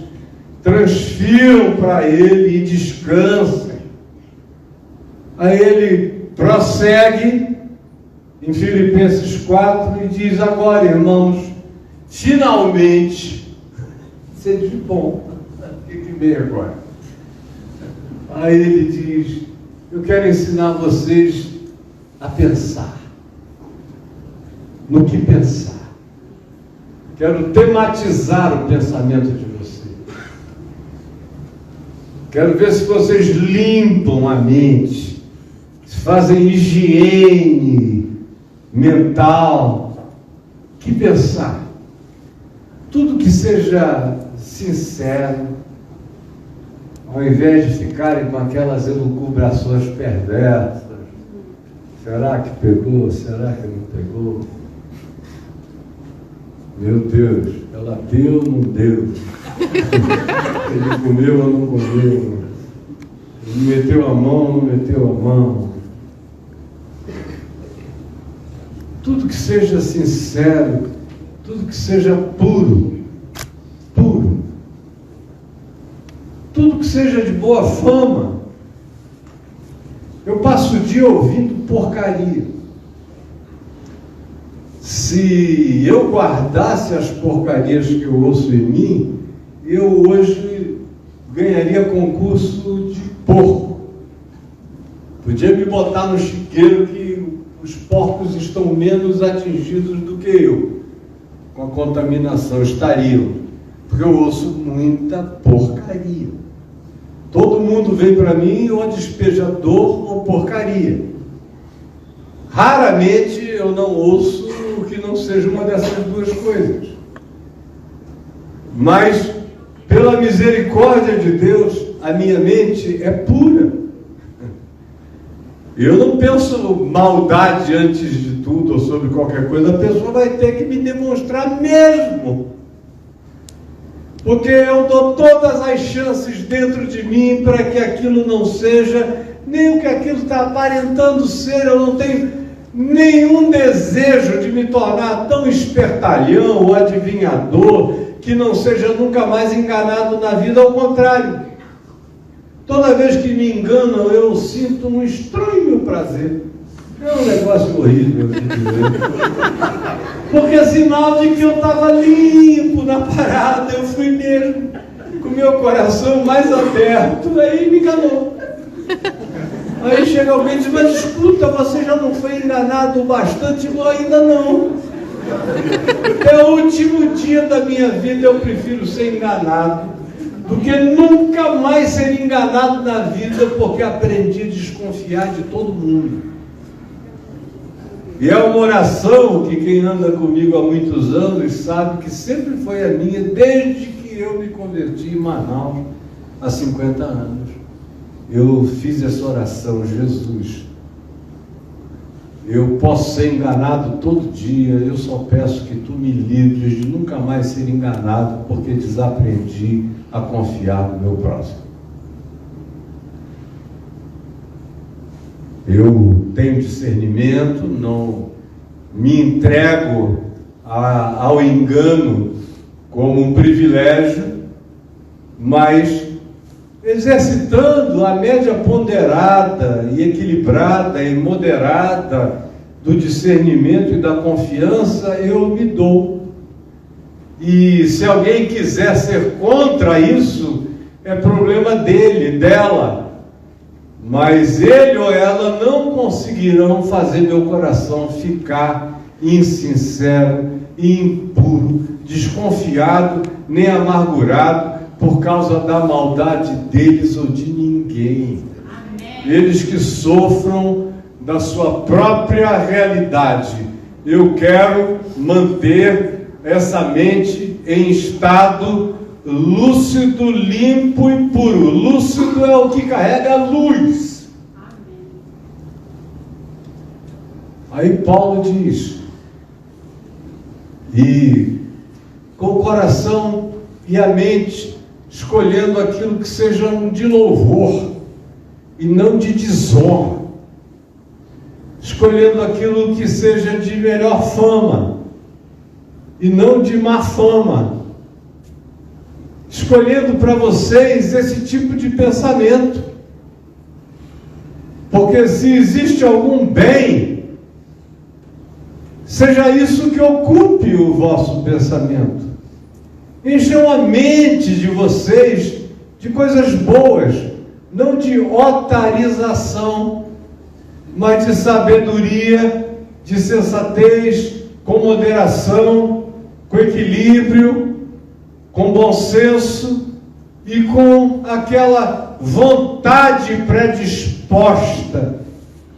Transfiram para ele e descansem. Aí ele prossegue em Filipenses 4 e diz: agora, irmãos, finalmente, sede de bom. O que vem agora? Aí ele diz: eu quero ensinar vocês a pensar. No que pensar. Quero tematizar o pensamento de vocês. Quero ver se vocês limpam a mente, se fazem higiene mental. Que pensar? Tudo que seja sincero, ao invés de ficarem com aquelas elucubrações perversas. Será que pegou? Será que não pegou? Meu Deus, ela deu ou não deu? Ele comeu ou não comeu? Ele meteu a mão ou não meteu a mão? Tudo que seja sincero, tudo que seja puro, tudo que seja de boa fama. Eu passo o dia ouvindo porcaria. Se eu guardasse as porcarias que eu ouço em mim, eu hoje ganharia concurso de porco. Podia me botar no chiqueiro que os porcos estão menos atingidos do que eu. Com a contaminação estariam. Porque eu ouço muita porcaria. Todo mundo vem para mim ou despejador ou porcaria. Raramente eu não ouço o que não seja uma dessas duas coisas. Mas, pela misericórdia de Deus, a minha mente é pura. Eu não penso maldade antes de tudo ou sobre qualquer coisa. A pessoa vai ter que me demonstrar mesmo. Porque eu dou todas as chances dentro de mim para que aquilo não seja nem o que aquilo está aparentando ser. Eu não tenho nenhum desejo de me tornar tão espertalhão ou adivinhador que não seja nunca mais enganado na vida. Ao contrário, toda vez que me enganam, eu sinto um estranho prazer. É um negócio horrível de dizer. Porque é sinal de que eu estava limpo na parada, eu fui mesmo com meu coração mais aberto, aí me enganou. Aí chega alguém e diz, mas escuta, você já não foi enganado bastante? Eu ainda não. Até o último dia da minha vida eu prefiro ser enganado do que nunca mais ser enganado na vida, porque aprendi a desconfiar de todo mundo. E é uma oração que quem anda comigo há muitos anos sabe que sempre foi a minha, desde que eu me converti em Manaus, há 50 anos. Eu fiz essa oração, Jesus, eu posso ser enganado todo dia, eu só peço que tu me livres de nunca mais ser enganado, porque desaprendi a confiar no meu próximo. Eu tenho discernimento, não me entrego ao engano como um privilégio, mas exercitando a média ponderada e equilibrada e moderada do discernimento e da confiança, eu me dou. E se alguém quiser ser contra isso, é problema dele, dela. Mas ele ou ela não conseguirão fazer meu coração ficar insincero, impuro, desconfiado, nem amargurado por causa da maldade deles ou de ninguém. Amém. Eles que sofram da sua própria realidade. Eu quero manter essa mente em estado lúcido, limpo e puro. Lúcido é o que carrega a luz. Amém. Aí Paulo diz, e com o coração e a mente escolhendo aquilo que seja de louvor e não de desonra, escolhendo aquilo que seja de melhor fama e não de má fama, escolhendo para vocês esse tipo de pensamento, porque se existe algum bem, seja isso que ocupe o vosso pensamento. Encham a mente de vocês de coisas boas, não de otarização, mas de sabedoria, de sensatez, com moderação, com equilíbrio, com bom senso e com aquela vontade predisposta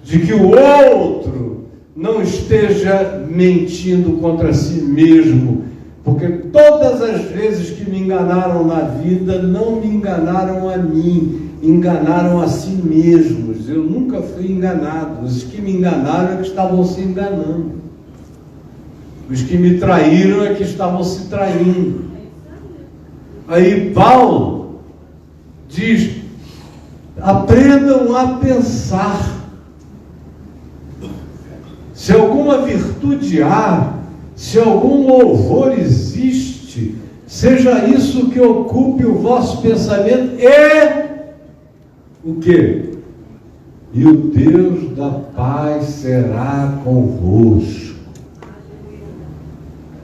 de que o outro não esteja mentindo contra si mesmo, porque todas as vezes que me enganaram na vida, não me enganaram a mim, enganaram a si mesmos. Eu nunca fui enganado. Os que me enganaram é que estavam se enganando. Os que me traíram é que estavam se traindo. Aí Paulo diz, aprendam a pensar. Se alguma virtude há, se algum louvor existe, seja isso que ocupe o vosso pensamento, e o quê? E o Deus da paz será convosco.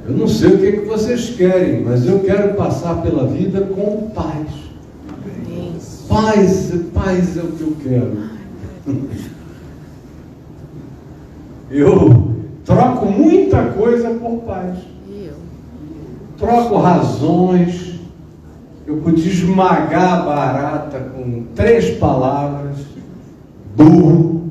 Eu não sei o que vocês querem, mas eu quero passar pela vida com paz. Paz é o que eu quero. Eu troco muita coisa por paz. Troco razões. Eu podia esmagar a barata com 3 palavras. Burro.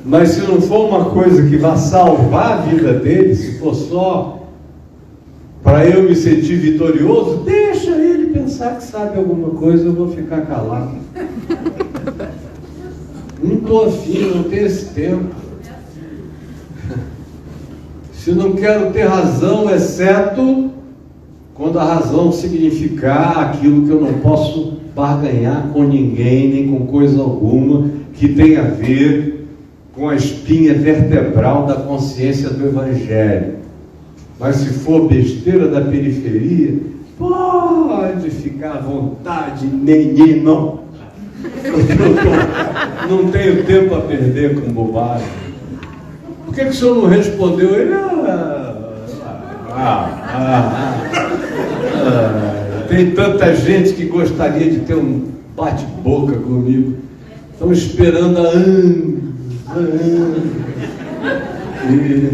Mas se não for uma coisa que vá salvar a vida dele, se for só para eu me sentir vitorioso, deixa ele pensar que sabe alguma coisa, eu vou ficar calado. Não estou afim, não tenho esse tempo. Se não quero ter razão, exceto quando a razão significar aquilo que eu não posso barganhar com ninguém, nem com coisa alguma, que tenha a ver com a espinha vertebral da consciência do Evangelho. Mas se for besteira da periferia, pode ficar à vontade, menino. Não tenho tempo a perder com bobagem. Por que o senhor não respondeu? Ele, tem tanta gente que gostaria de ter um bate boca comigo, estão esperando há anos. E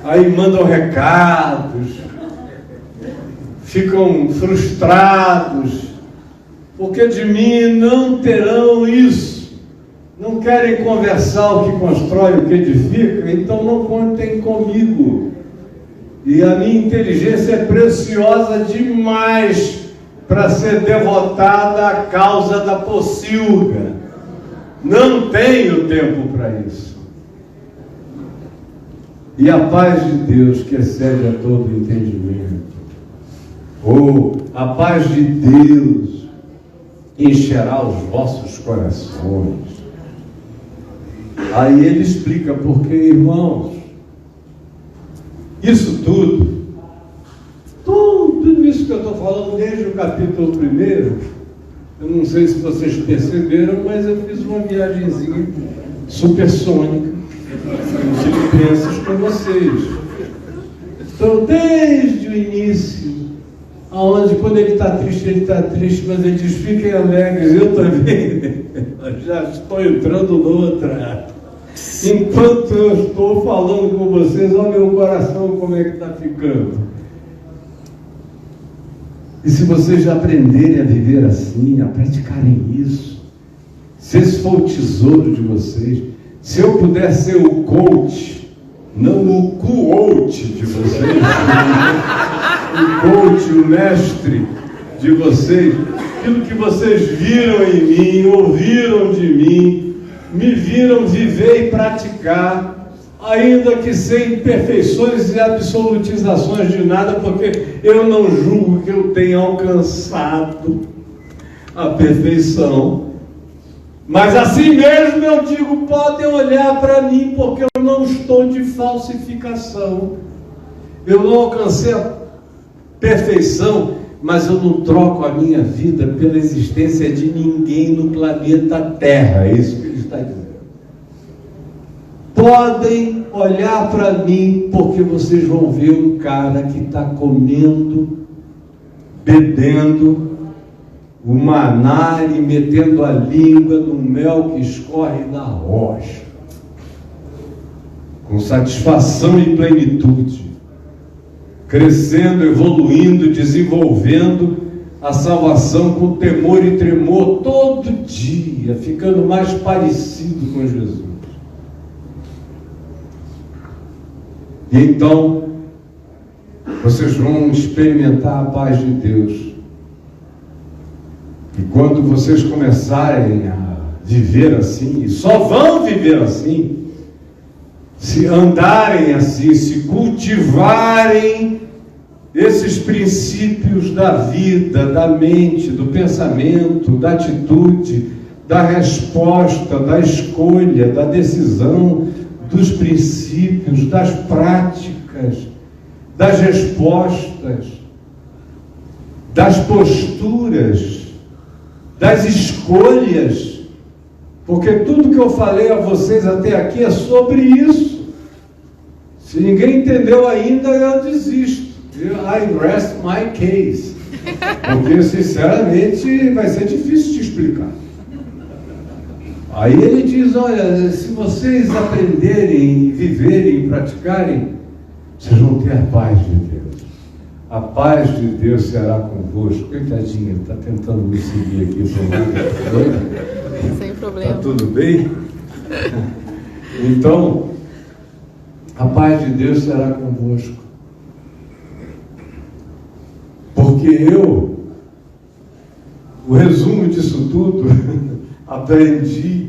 aí mandam recados, ficam frustrados, porque de mim não terão isso, não querem conversar o que constrói, o que edifica, então não contem comigo. E a minha inteligência é preciosa demais para ser devotada à causa da pocilga. Não tenho tempo para isso. E a paz de Deus, que excede a todo entendimento, ou a paz de Deus, encherá os vossos corações. Aí ele explica porque, irmãos, isso tudo isso que eu estou falando desde o capítulo 1, eu não sei se vocês perceberam, mas eu fiz uma viagenzinha supersônica em Filipenses com vocês. Então, desde o início, aonde quando ele está triste, mas ele diz, fiquem alegres, eu também já estou entrando noutra. Enquanto eu estou falando com vocês, olha meu coração como é que está ficando. E se vocês já aprenderem a viver assim, a praticarem isso, se esse for o tesouro de vocês, se eu puder ser o coach, não o co-coach de vocês, o coach, o mestre de vocês, aquilo que vocês viram em mim, ouviram de mim, me viram viver e praticar, ainda que sem perfeições e absolutizações de nada, porque eu não julgo que eu tenha alcançado a perfeição. Mas assim mesmo eu digo, podem olhar para mim, porque eu não estou de falsificação. Eu não alcancei a perfeição, mas eu não troco a minha vida pela existência de ninguém no planeta Terra. É isso que ele está dizendo. Podem olhar para mim, porque vocês vão ver um cara que está comendo, bebendo o maná e metendo a língua no mel que escorre da rocha, com satisfação e plenitude, crescendo, evoluindo, desenvolvendo a salvação com temor e tremor todo dia, ficando mais parecido com Jesus. E então, vocês vão experimentar a paz de Deus. E quando vocês começarem a viver assim, e só vão viver assim, se andarem assim, se cultivarem esses princípios da vida, da mente, do pensamento, da atitude, da resposta, da escolha, da decisão, dos princípios, das práticas, das respostas, das posturas, das escolhas, porque tudo que eu falei a vocês até aqui é sobre isso. Se ninguém entendeu ainda, eu desisto. I rest my case. Porque, sinceramente, vai ser difícil de explicar. Aí ele diz, olha, se vocês aprenderem, viverem, praticarem, vocês vão ter a paz de Deus. A paz de Deus será convosco. Coitadinha, ele está tentando me seguir aqui. Sem problema. Está tudo bem? Então, a paz de Deus será convosco. Porque o resumo disso tudo, aprendi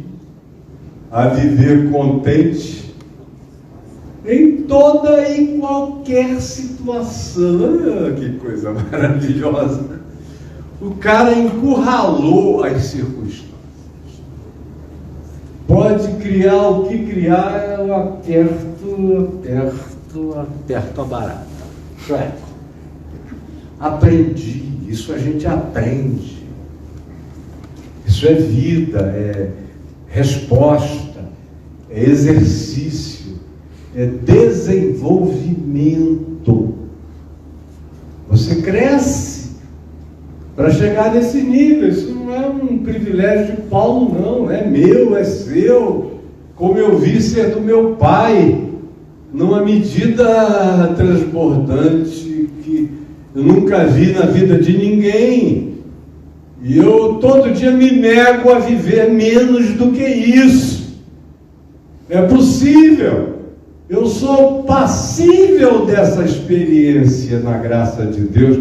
a viver contente em toda e qualquer situação. Ah, que coisa maravilhosa! O cara encurralou as circunstâncias. Pode criar o que criar, eu aperto a barata. Aprendi, isso a gente aprende. Isso é vida, é resposta, é exercício, é desenvolvimento. Você cresce para chegar nesse nível. Isso não é um privilégio de Paulo, não, é meu, é seu, como eu vi ser do meu pai, numa medida transbordante que eu nunca vi na vida de ninguém. E eu todo dia me nego a viver menos do que isso. É possível. Eu sou passível dessa experiência na graça de Deus.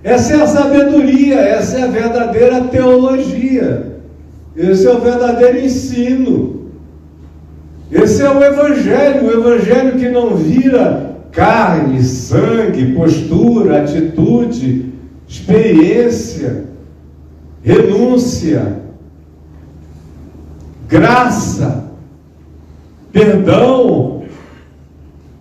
Essa é a sabedoria, essa é a verdadeira teologia. Esse é o verdadeiro ensino. Esse é o evangelho que não vira carne, sangue, postura, atitude, experiência, renúncia, graça, perdão,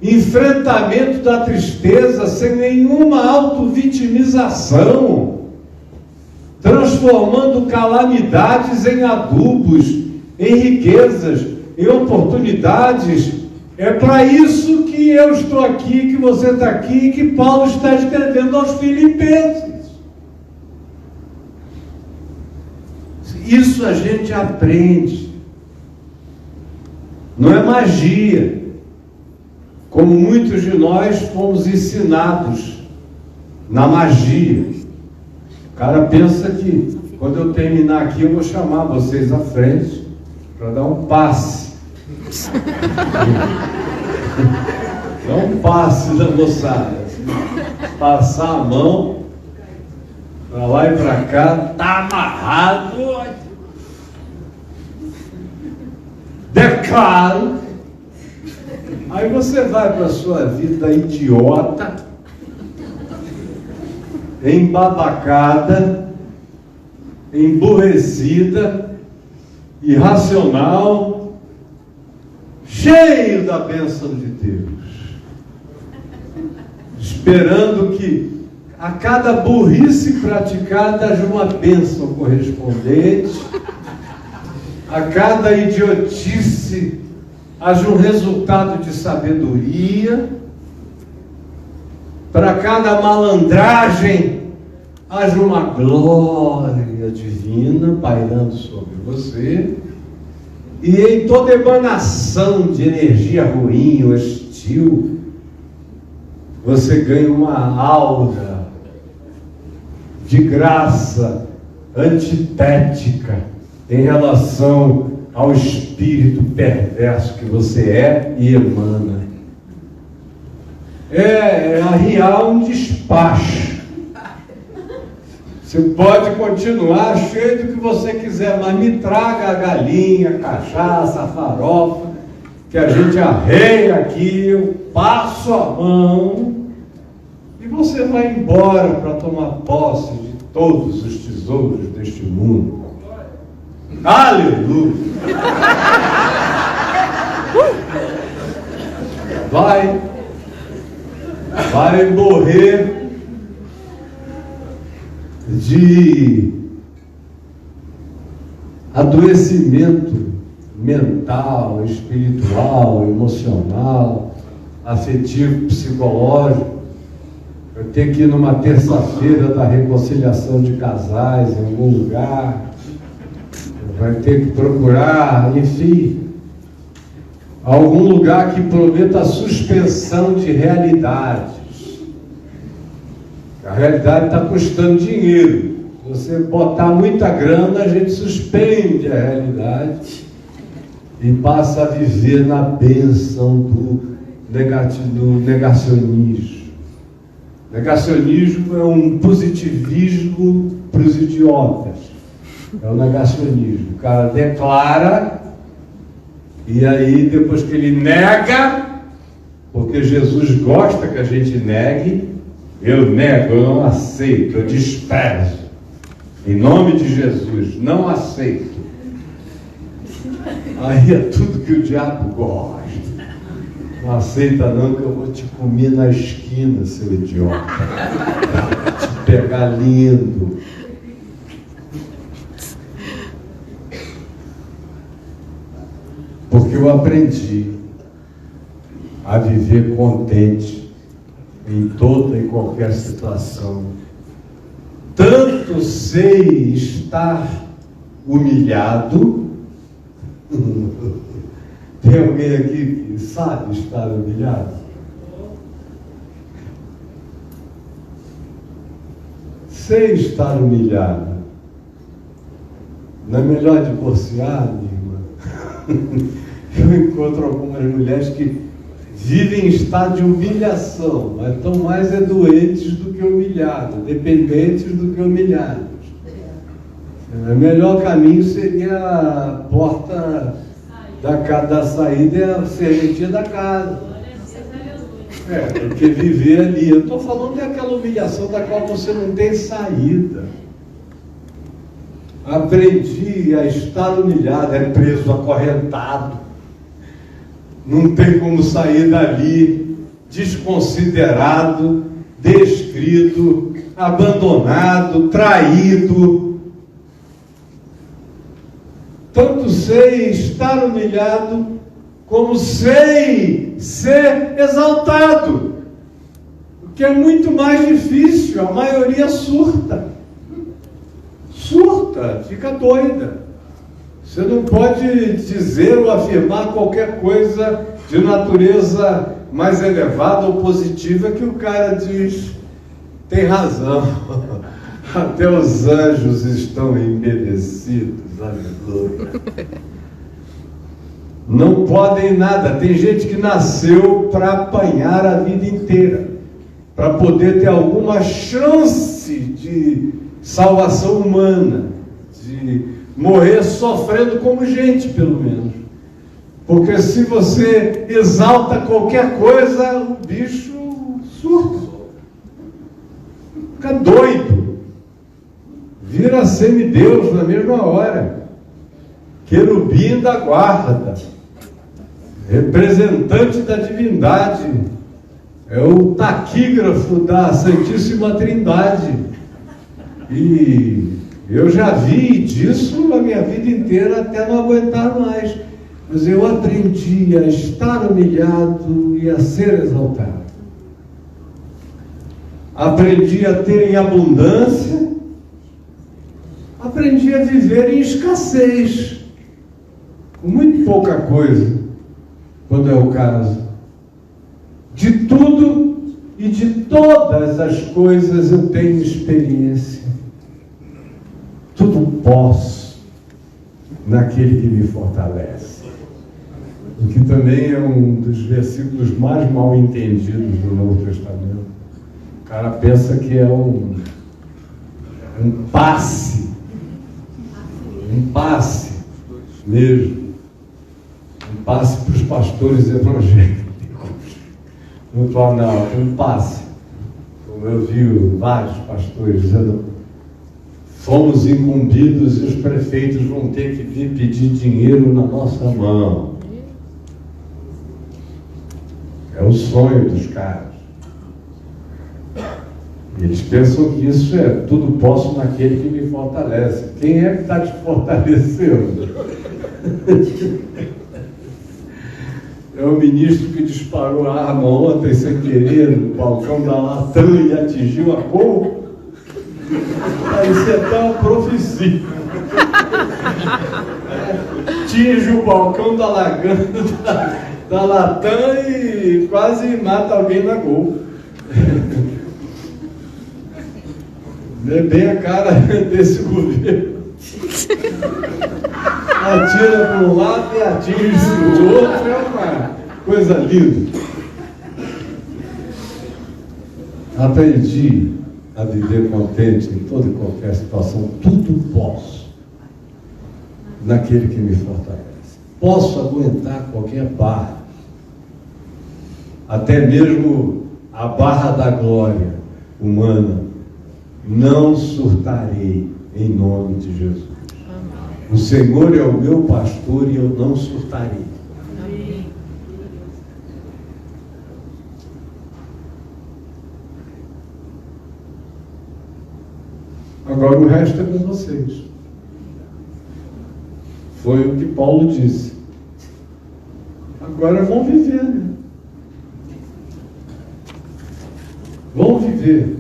enfrentamento da tristeza sem nenhuma autovitimização, transformando calamidades em adubos, em riquezas, em oportunidades. É para isso que eu estou aqui, que você está aqui, que Paulo está escrevendo aos Filipenses. Isso a gente aprende. Não é magia, como muitos de nós fomos ensinados na magia. O cara pensa que quando eu terminar aqui eu vou chamar vocês à frente para dar um passe. Dá um passe da moçada, passar a mão para lá e para cá, tá amarrado. Declaro. Aí você vai para a sua vida idiota, embabacada, emburrecida, irracional, cheio da bênção de Deus, esperando que a cada burrice praticada haja uma bênção correspondente, a cada idiotice haja um resultado de sabedoria, para cada malandragem haja uma glória divina pairando sobre você, e em toda emanação de energia ruim ou hostil, você ganha uma aura de graça antitética em relação ao espírito perverso que você é e emana. É arriar um despacho. Você pode continuar cheio do que você quiser, mas me traga a galinha, a cachaça, a farofa, que a gente arreia aqui, eu passo a mão e você vai embora para tomar posse de todos os tesouros deste mundo. Aleluia! Vai morrer de adoecimento mental, espiritual, emocional, afetivo, psicológico. Eu tenho que ir numa terça-feira da reconciliação de casais em algum lugar. Vai ter que procurar, enfim, algum lugar que prometa a suspensão de realidades. A realidade está custando dinheiro. Se você botar muita grana, a gente suspende a realidade e passa a viver na bênção do negacionismo. Negacionismo é um positivismo para os idiotas. É o negacionismo. O cara declara, e aí depois que ele nega, porque Jesus gosta que a gente negue, eu nego, eu não aceito, eu desprezo. Em nome de Jesus, não aceito. Aí é tudo que o diabo gosta. Não aceita não, que eu vou te comer na esquina, seu idiota. Vou te pegar lindo. Porque eu aprendi a viver contente em toda e qualquer situação, tanto sei estar humilhado. Tem alguém aqui que sabe estar humilhado? Sei estar humilhado. Não é melhor divorciar, minha irmã? Eu encontro algumas mulheres que vivem em estado de humilhação, mas estão mais doentes do que humilhados, dependentes do que humilhados. O melhor caminho seria a porta da saída e a serventia da casa. Porque viver ali. Eu estou falando daquela humilhação da qual você não tem saída. Aprendi a estar humilhado, é preso, acorrentado. Não tem como sair dali, desconsiderado, descrido, abandonado, traído. Tanto sei estar humilhado, como sei ser exaltado, o que é muito mais difícil. A maioria surta, fica doida. Você não pode dizer ou afirmar qualquer coisa de natureza mais elevada ou positiva que o cara diz, tem razão. Até os anjos estão embevecidos, aleluia. Não podem nada. Tem gente que nasceu para apanhar a vida inteira, para poder ter alguma chance de salvação humana, de morrer sofrendo como gente, pelo menos. Porque se você exalta qualquer coisa, o bicho surta, fica doido, vira semideus na mesma hora, querubim da guarda, representante da divindade, é o taquígrafo da Santíssima Trindade. E eu já vi disso a minha vida inteira até não aguentar mais. Mas eu aprendi a estar humilhado e a ser exaltado. Aprendi a ter em abundância. Aprendi a viver em escassez, com muito pouca coisa, quando é o caso. De tudo e de todas as coisas eu tenho experiência. Tudo posso naquele que me fortalece. O que também é um dos versículos mais mal entendidos do Novo Testamento. O cara pensa que é um passe mesmo, um passe para os pastores evangélicos, no Planalto, um passe, como eu vi vários pastores dizendo, fomos incumbidos e os prefeitos vão ter que vir pedir dinheiro na nossa mão. É o sonho dos caras. Eles pensam que isso é tudo posso naquele que me fortalece. Quem é que está te fortalecendo? É o ministro que disparou a arma ontem sem querer no balcão da Latam e atingiu a gol. Isso é tal profecia. Atinge o balcão da Latam e quase mata alguém na gol. É bem a cara desse governo. Atira para um lado e atinge para o outro. É uma coisa linda. Aprendi a viver contente em toda e qualquer situação. Tudo posso naquele que me fortalece. Posso aguentar qualquer barra, até mesmo a barra da glória humana. Não surtarei em nome de Jesus. Amém. O Senhor é o meu pastor e eu não surtarei. Amém. Agora o resto é com vocês. Foi o que Paulo disse. Agora vão viver, né? Vão viver.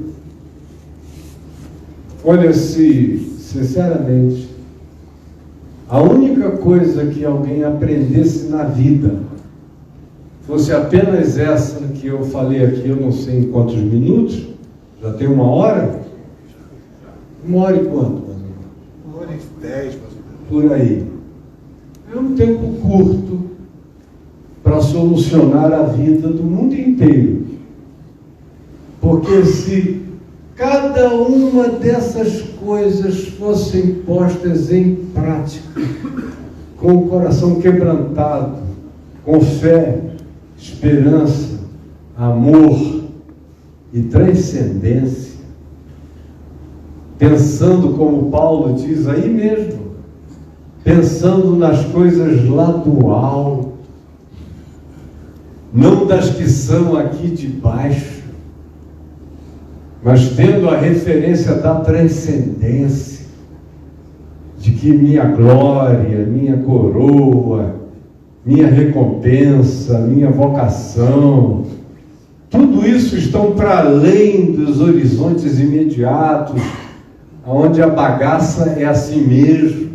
Olha, se, sinceramente, a única coisa que alguém aprendesse na vida fosse apenas essa que eu falei aqui, eu não sei em quantos minutos, já tem 1 hora? 1 hora e quanto? 1h10, mais ou menos. Por aí. É um tempo curto para solucionar a vida do mundo inteiro. Porque se cada uma dessas coisas fossem postas em prática, com o coração quebrantado, com fé, esperança, amor e transcendência, pensando como Paulo diz aí mesmo, pensando nas coisas lá do alto, não das que são aqui de baixo, mas tendo a referência da transcendência, de que minha glória, minha coroa, minha recompensa, minha vocação, tudo isso estão para além dos horizontes imediatos, onde a bagaça é assim mesmo.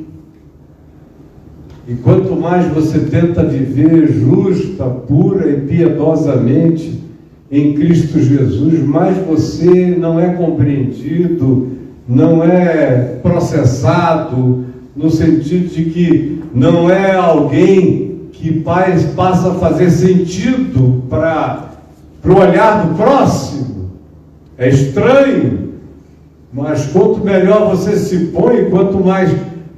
E quanto mais você tenta viver justa, pura e piedosamente em Cristo Jesus, mais você não é compreendido, não é processado, no sentido de que não é alguém que passa a fazer sentido para o olhar do próximo. É estranho, mas quanto melhor você se põe, quanto mais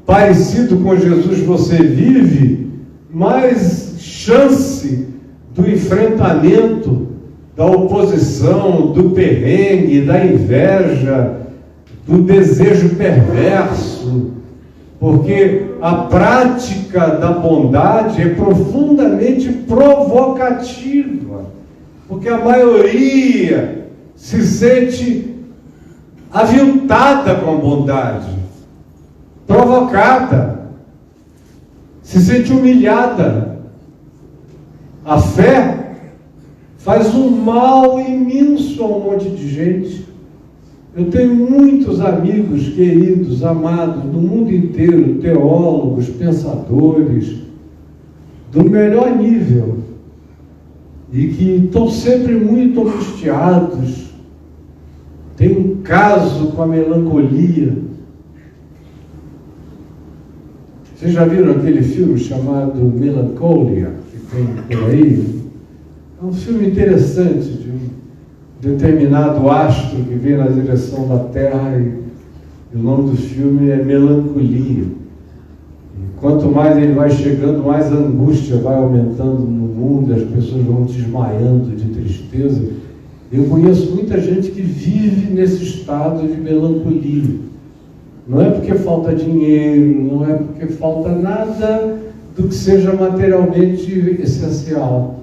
parecido com Jesus você vive, mais chance do enfrentamento, da oposição, do perrengue, da inveja, do desejo perverso, porque a prática da bondade é profundamente provocativa, porque a maioria se sente aviltada com a bondade, provocada, se sente humilhada. A fé faz um mal imenso a um monte de gente. Eu tenho muitos amigos queridos, amados, do mundo inteiro, teólogos, pensadores, do melhor nível, e que estão sempre muito angustiados. Tem um caso com a melancolia. Vocês já viram aquele filme chamado Melancholia, que tem por aí? É um filme interessante de um determinado astro que vem na direção da Terra e o nome do filme é Melancolia. E quanto mais ele vai chegando, mais a angústia vai aumentando no mundo, as pessoas vão desmaiando de tristeza. Eu conheço muita gente que vive nesse estado de melancolia. Não é porque falta dinheiro, não é porque falta nada do que seja materialmente essencial.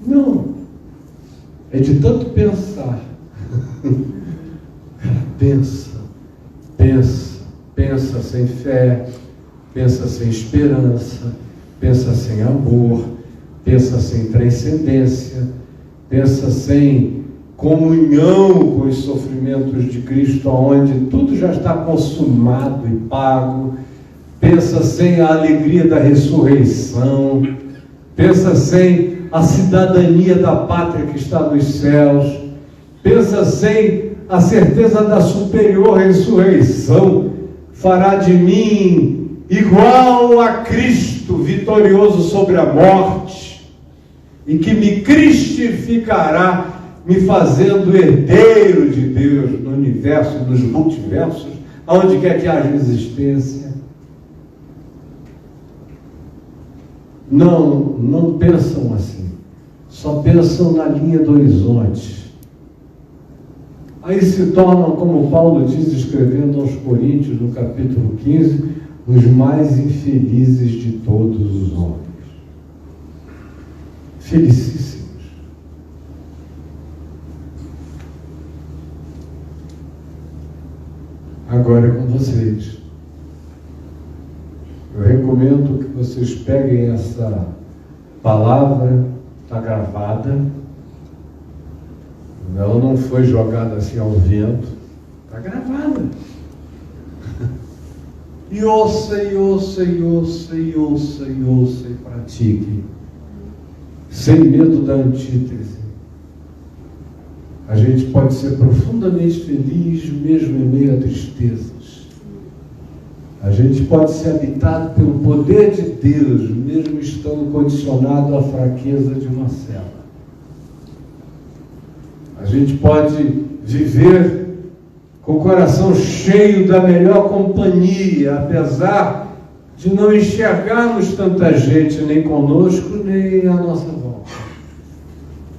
Não. É de tanto pensar. Pensa sem fé, pensa sem esperança, pensa sem amor, pensa sem transcendência, pensa sem comunhão com os sofrimentos de Cristo, onde tudo já está consumado e pago, pensa sem a alegria da ressurreição, pensa sem a cidadania da pátria que está nos céus, pensa sem a certeza da superior ressurreição, fará de mim igual a Cristo, vitorioso sobre a morte, e que me cristificará, me fazendo herdeiro de Deus no universo, nos multiversos, aonde quer que haja existência. Não pensam assim, só pensam na linha do horizonte. Aí se tornam, como Paulo diz, escrevendo aos Coríntios, no capítulo 15, os mais infelizes de todos os homens. Felicíssimos. Agora é com vocês. Eu recomendo que vocês peguem essa palavra, está gravada, ela não foi jogada assim ao vento, está gravada. E ouça, e ouça, e ouça, e ouça, e ouça, e pratique. Sem medo da antítese. A gente pode ser profundamente feliz mesmo em meio a tristezas. A gente pode ser habitado pelo poder de Deus, mesmo estando condicionado à fraqueza de uma cela. A gente pode viver com o coração cheio da melhor companhia, apesar de não enxergarmos tanta gente, nem conosco, nem à nossa volta.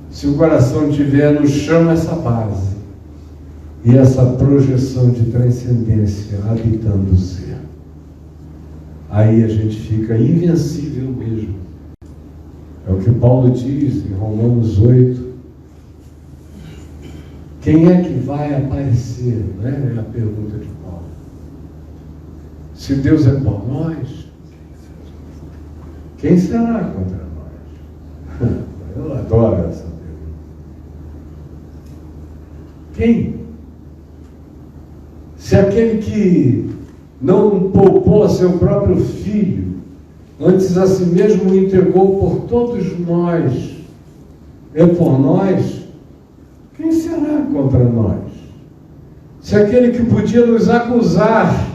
Se o coração tiver no chão essa base e essa projeção de transcendência habitando o ser, aí a gente fica invencível mesmo. É o que Paulo diz em Romanos 8. Quem é que vai aparecer? Né? É a pergunta de Paulo. Se Deus é por nós, quem será contra nós? Eu adoro essa pergunta. Quem? Se aquele que não poupou a seu próprio filho, antes a si mesmo o entregou por todos nós, é por nós, quem será contra nós? Se aquele que podia nos acusar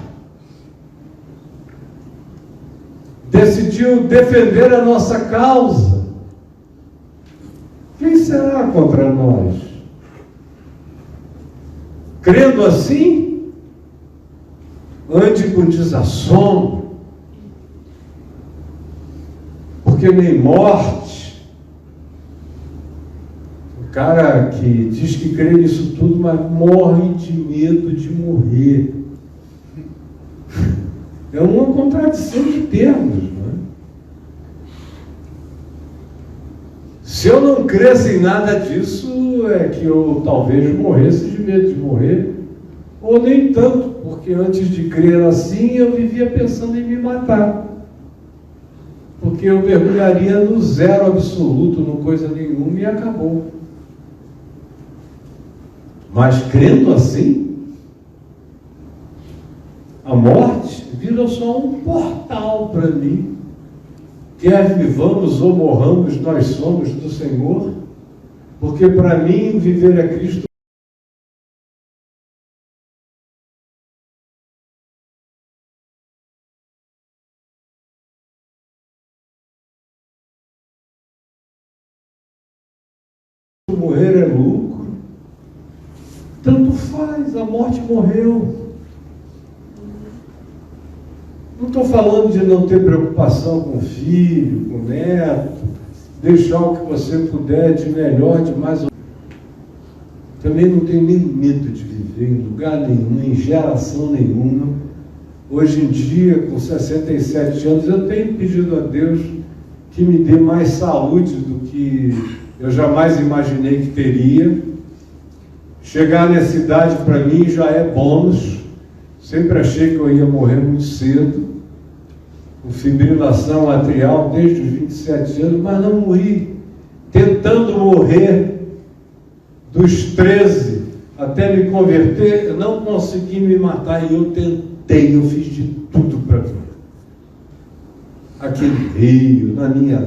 decidiu defender a nossa causa, quem será contra nós? Crendo assim, ande com desassombro, porque nem morte, o cara que diz que crê nisso tudo, mas morre de medo de morrer. É uma contradição de termos, não é? Se eu não cresce em nada disso, é que eu talvez morresse de medo de morrer, ou nem tanto, porque antes de crer assim, eu vivia pensando em me matar. Porque eu mergulharia no zero absoluto, no coisa nenhuma, e acabou. Mas crendo assim, a morte vira só um portal para mim. Quer vivamos ou morramos, nós somos do Senhor, porque para mim viver é Cristo. Morrer é lucro. Tanto faz, a morte morreu. Não estou falando de não ter preocupação com o filho, com o neto, deixar o que você puder de melhor, de mais. Também não tenho nem medo de viver em lugar nenhum, em geração nenhuma. Hoje em dia, com 67 anos, eu tenho pedido a Deus que me dê mais saúde do que eu jamais imaginei que teria. Chegar nessa idade para mim já é bônus. Sempre achei que eu ia morrer muito cedo, com fibrilação atrial desde os 27 anos, mas não morri. Tentando morrer dos 13 até me converter, eu não consegui me matar e eu tentei, eu fiz de tudo para ver. Aqui no Rio, na minha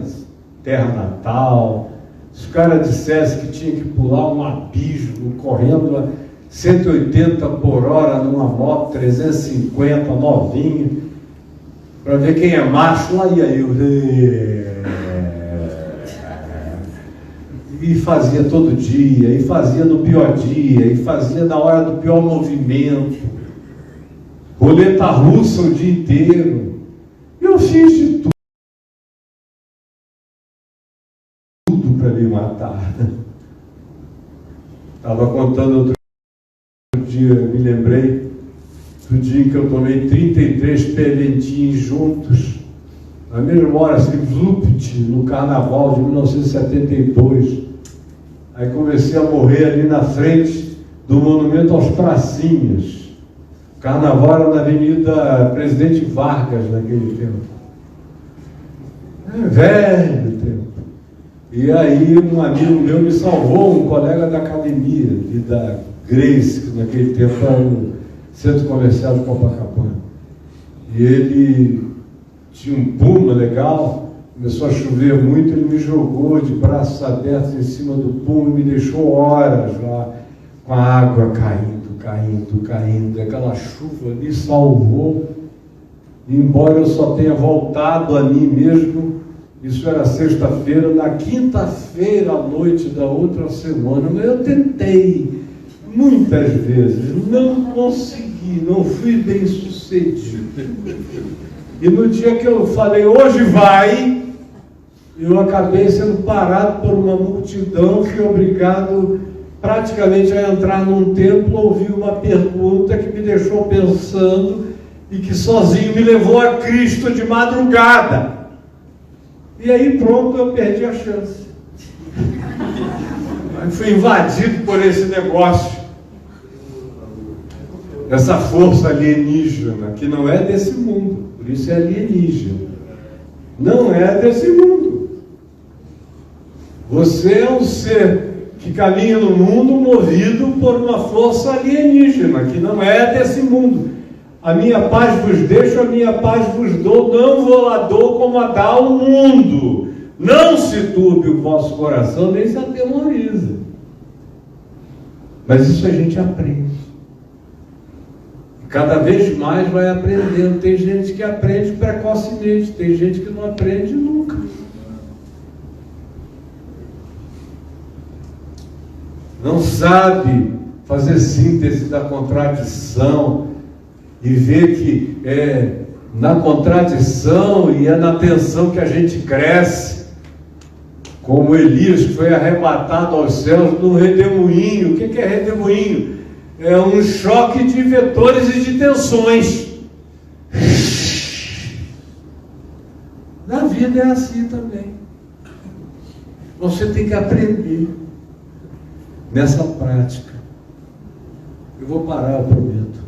terra natal, se os caras dissessem que tinha que pular um abismo correndo a 180 por hora numa moto 350 novinha para ver quem é macho, lá ia eu. E fazia todo dia, e fazia no pior dia, e fazia na hora do pior movimento, roleta russa o dia inteiro. Eu fiz de tudo para me matar. Estava contando outro dia, me lembrei do dia em que eu tomei 33 pelentins juntos, na mesma hora, assim, vlupt, no carnaval de 1972. Aí comecei a morrer ali na frente do monumento aos pracinhas. O carnaval era na Avenida Presidente Vargas naquele tempo. É velho tempo. E aí um amigo meu me salvou, um colega da academia, e da Grace, que naquele tempo era o Centro Comercial de Copacabana. E ele tinha um puma legal, começou a chover muito, ele me jogou de braços abertos em cima do puma e me deixou horas lá, com a água caindo. Aquela chuva me salvou. E embora eu só tenha voltado a mim mesmo, isso era sexta-feira, na quinta-feira à noite da outra semana, eu tentei muitas vezes, não consegui, não fui bem sucedido. E no dia que eu falei, hoje vai, eu acabei sendo parado por uma multidão, fui obrigado praticamente a entrar num templo, ouvir uma pergunta que me deixou pensando e que sozinho me levou a Cristo de madrugada. E aí pronto, eu perdi a chance. Eu fui invadido por esse negócio, essa força alienígena, que não é desse mundo, por isso é alienígena. Não é desse mundo. Você é um ser que caminha no mundo movido por uma força alienígena, que não é desse mundo. A minha paz vos deixo, a minha paz vos dou, não vou lá dou como a dá o mundo. Não se turbe o vosso coração, nem se atemorize. Mas isso a gente aprende. Cada vez mais vai aprendendo. Tem gente que aprende precocemente, tem gente que não aprende nunca. Não sabe fazer síntese da contradição e ver que é na contradição e é na tensão que a gente cresce. Como Elias que foi arrebatado aos céus num redemoinho. O que é redemoinho? É um choque de vetores e de tensões. Na vida é assim também. Você tem que aprender nessa prática. Eu vou parar, eu prometo.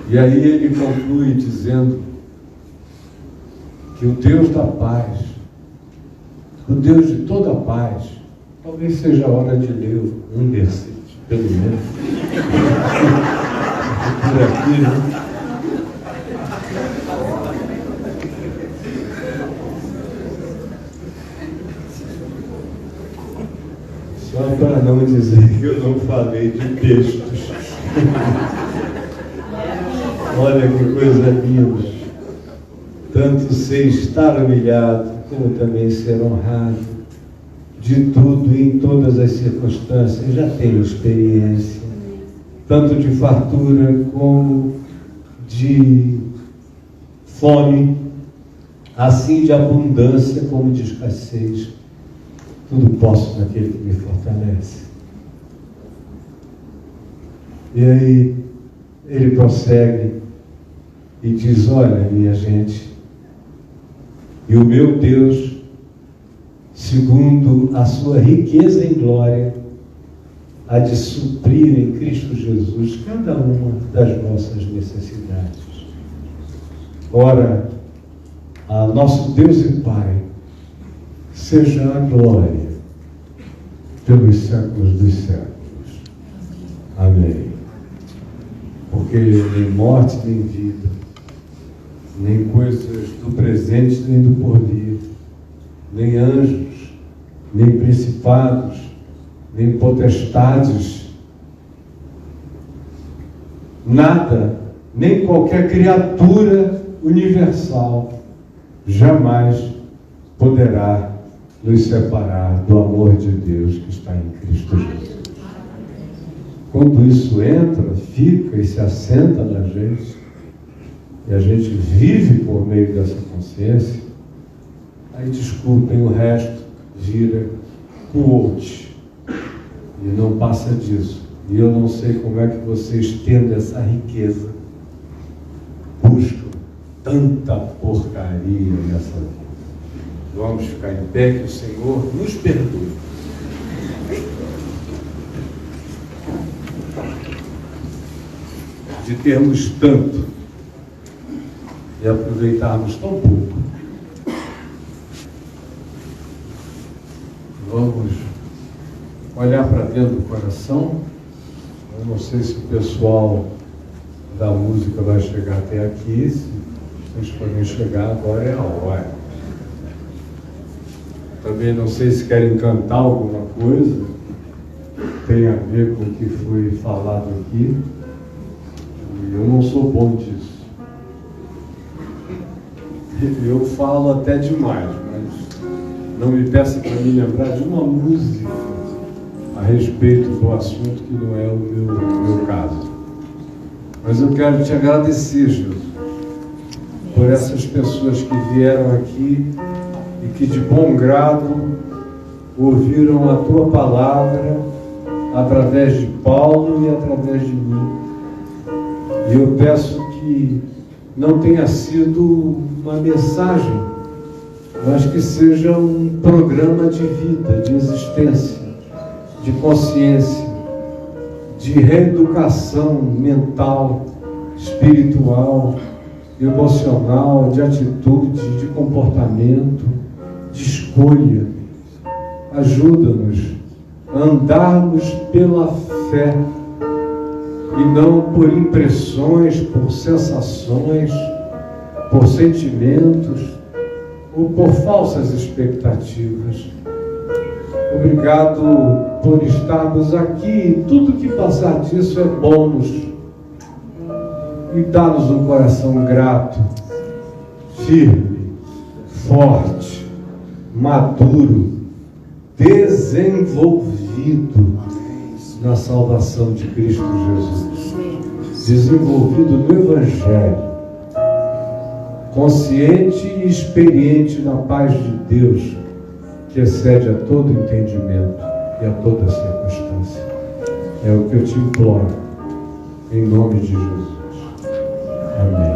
E aí ele conclui dizendo que o Deus da paz, o Deus de toda paz, talvez seja a hora de ler um versículo, pelo menos. Por aqui, né? Só para não dizer que eu não falei de textos. Olha que coisa linda. Tanto sei estar humilhado, como também ser honrado. De tudo e em todas as circunstâncias já tenho experiência, tanto de fartura como de fome, assim de abundância como de escassez. Tudo posso naquele que me fortalece. E aí ele prossegue e diz: olha, minha gente, e o meu Deus, segundo a sua riqueza em glória, há de suprir em Cristo Jesus cada uma das nossas necessidades. Ora, a nosso Deus e Pai seja a glória pelos séculos dos séculos. Amém. Porque nem morte, nem vida, nem coisas do presente, nem do porvir, nem anjos, nem principados, nem potestades, nada, nem qualquer criatura universal jamais poderá nos separar do amor de Deus que está em Cristo Jesus. Quando isso entra, fica e se assenta na gente, e a gente vive por meio dessa consciência, aí desculpem, o resto vira quote e não passa disso. E eu não sei como é que vocês, tendo essa riqueza, buscam tanta porcaria nessa vida. Vamos ficar em pé, que o Senhor nos perdoe. De termos tanto e aproveitarmos tão pouco. Vamos olhar para dentro do coração. Eu não sei se o pessoal da música vai chegar até aqui. Se vocês forem chegar, agora é a hora. Também não sei se querem cantar alguma coisa, tem a ver com o que foi falado aqui. E eu não sou bom disso. Eu falo até demais, mas não me peça para me lembrar de uma música a respeito do assunto que não é o meu caso. Mas eu quero te agradecer, Jesus, por essas pessoas que vieram aqui e que de bom grado ouviram a tua palavra através de Paulo e através de mim. E eu peço que não tenha sido uma mensagem, mas que seja um programa de vida, de existência, de consciência, de reeducação mental, espiritual, emocional, de atitude, de comportamento, de escolha. Ajuda-nos a andarmos pela fé e não por impressões, por sensações, por sentimentos ou por falsas expectativas. Obrigado por estarmos aqui. Tudo que passar disso é bônus. E dá-nos um coração grato, firme, forte, maduro, desenvolvido na salvação de Cristo Jesus, desenvolvido no Evangelho, consciente e experiente na paz de Deus, que excede a todo entendimento e a toda circunstância. É o que eu te imploro, em nome de Jesus. Amém.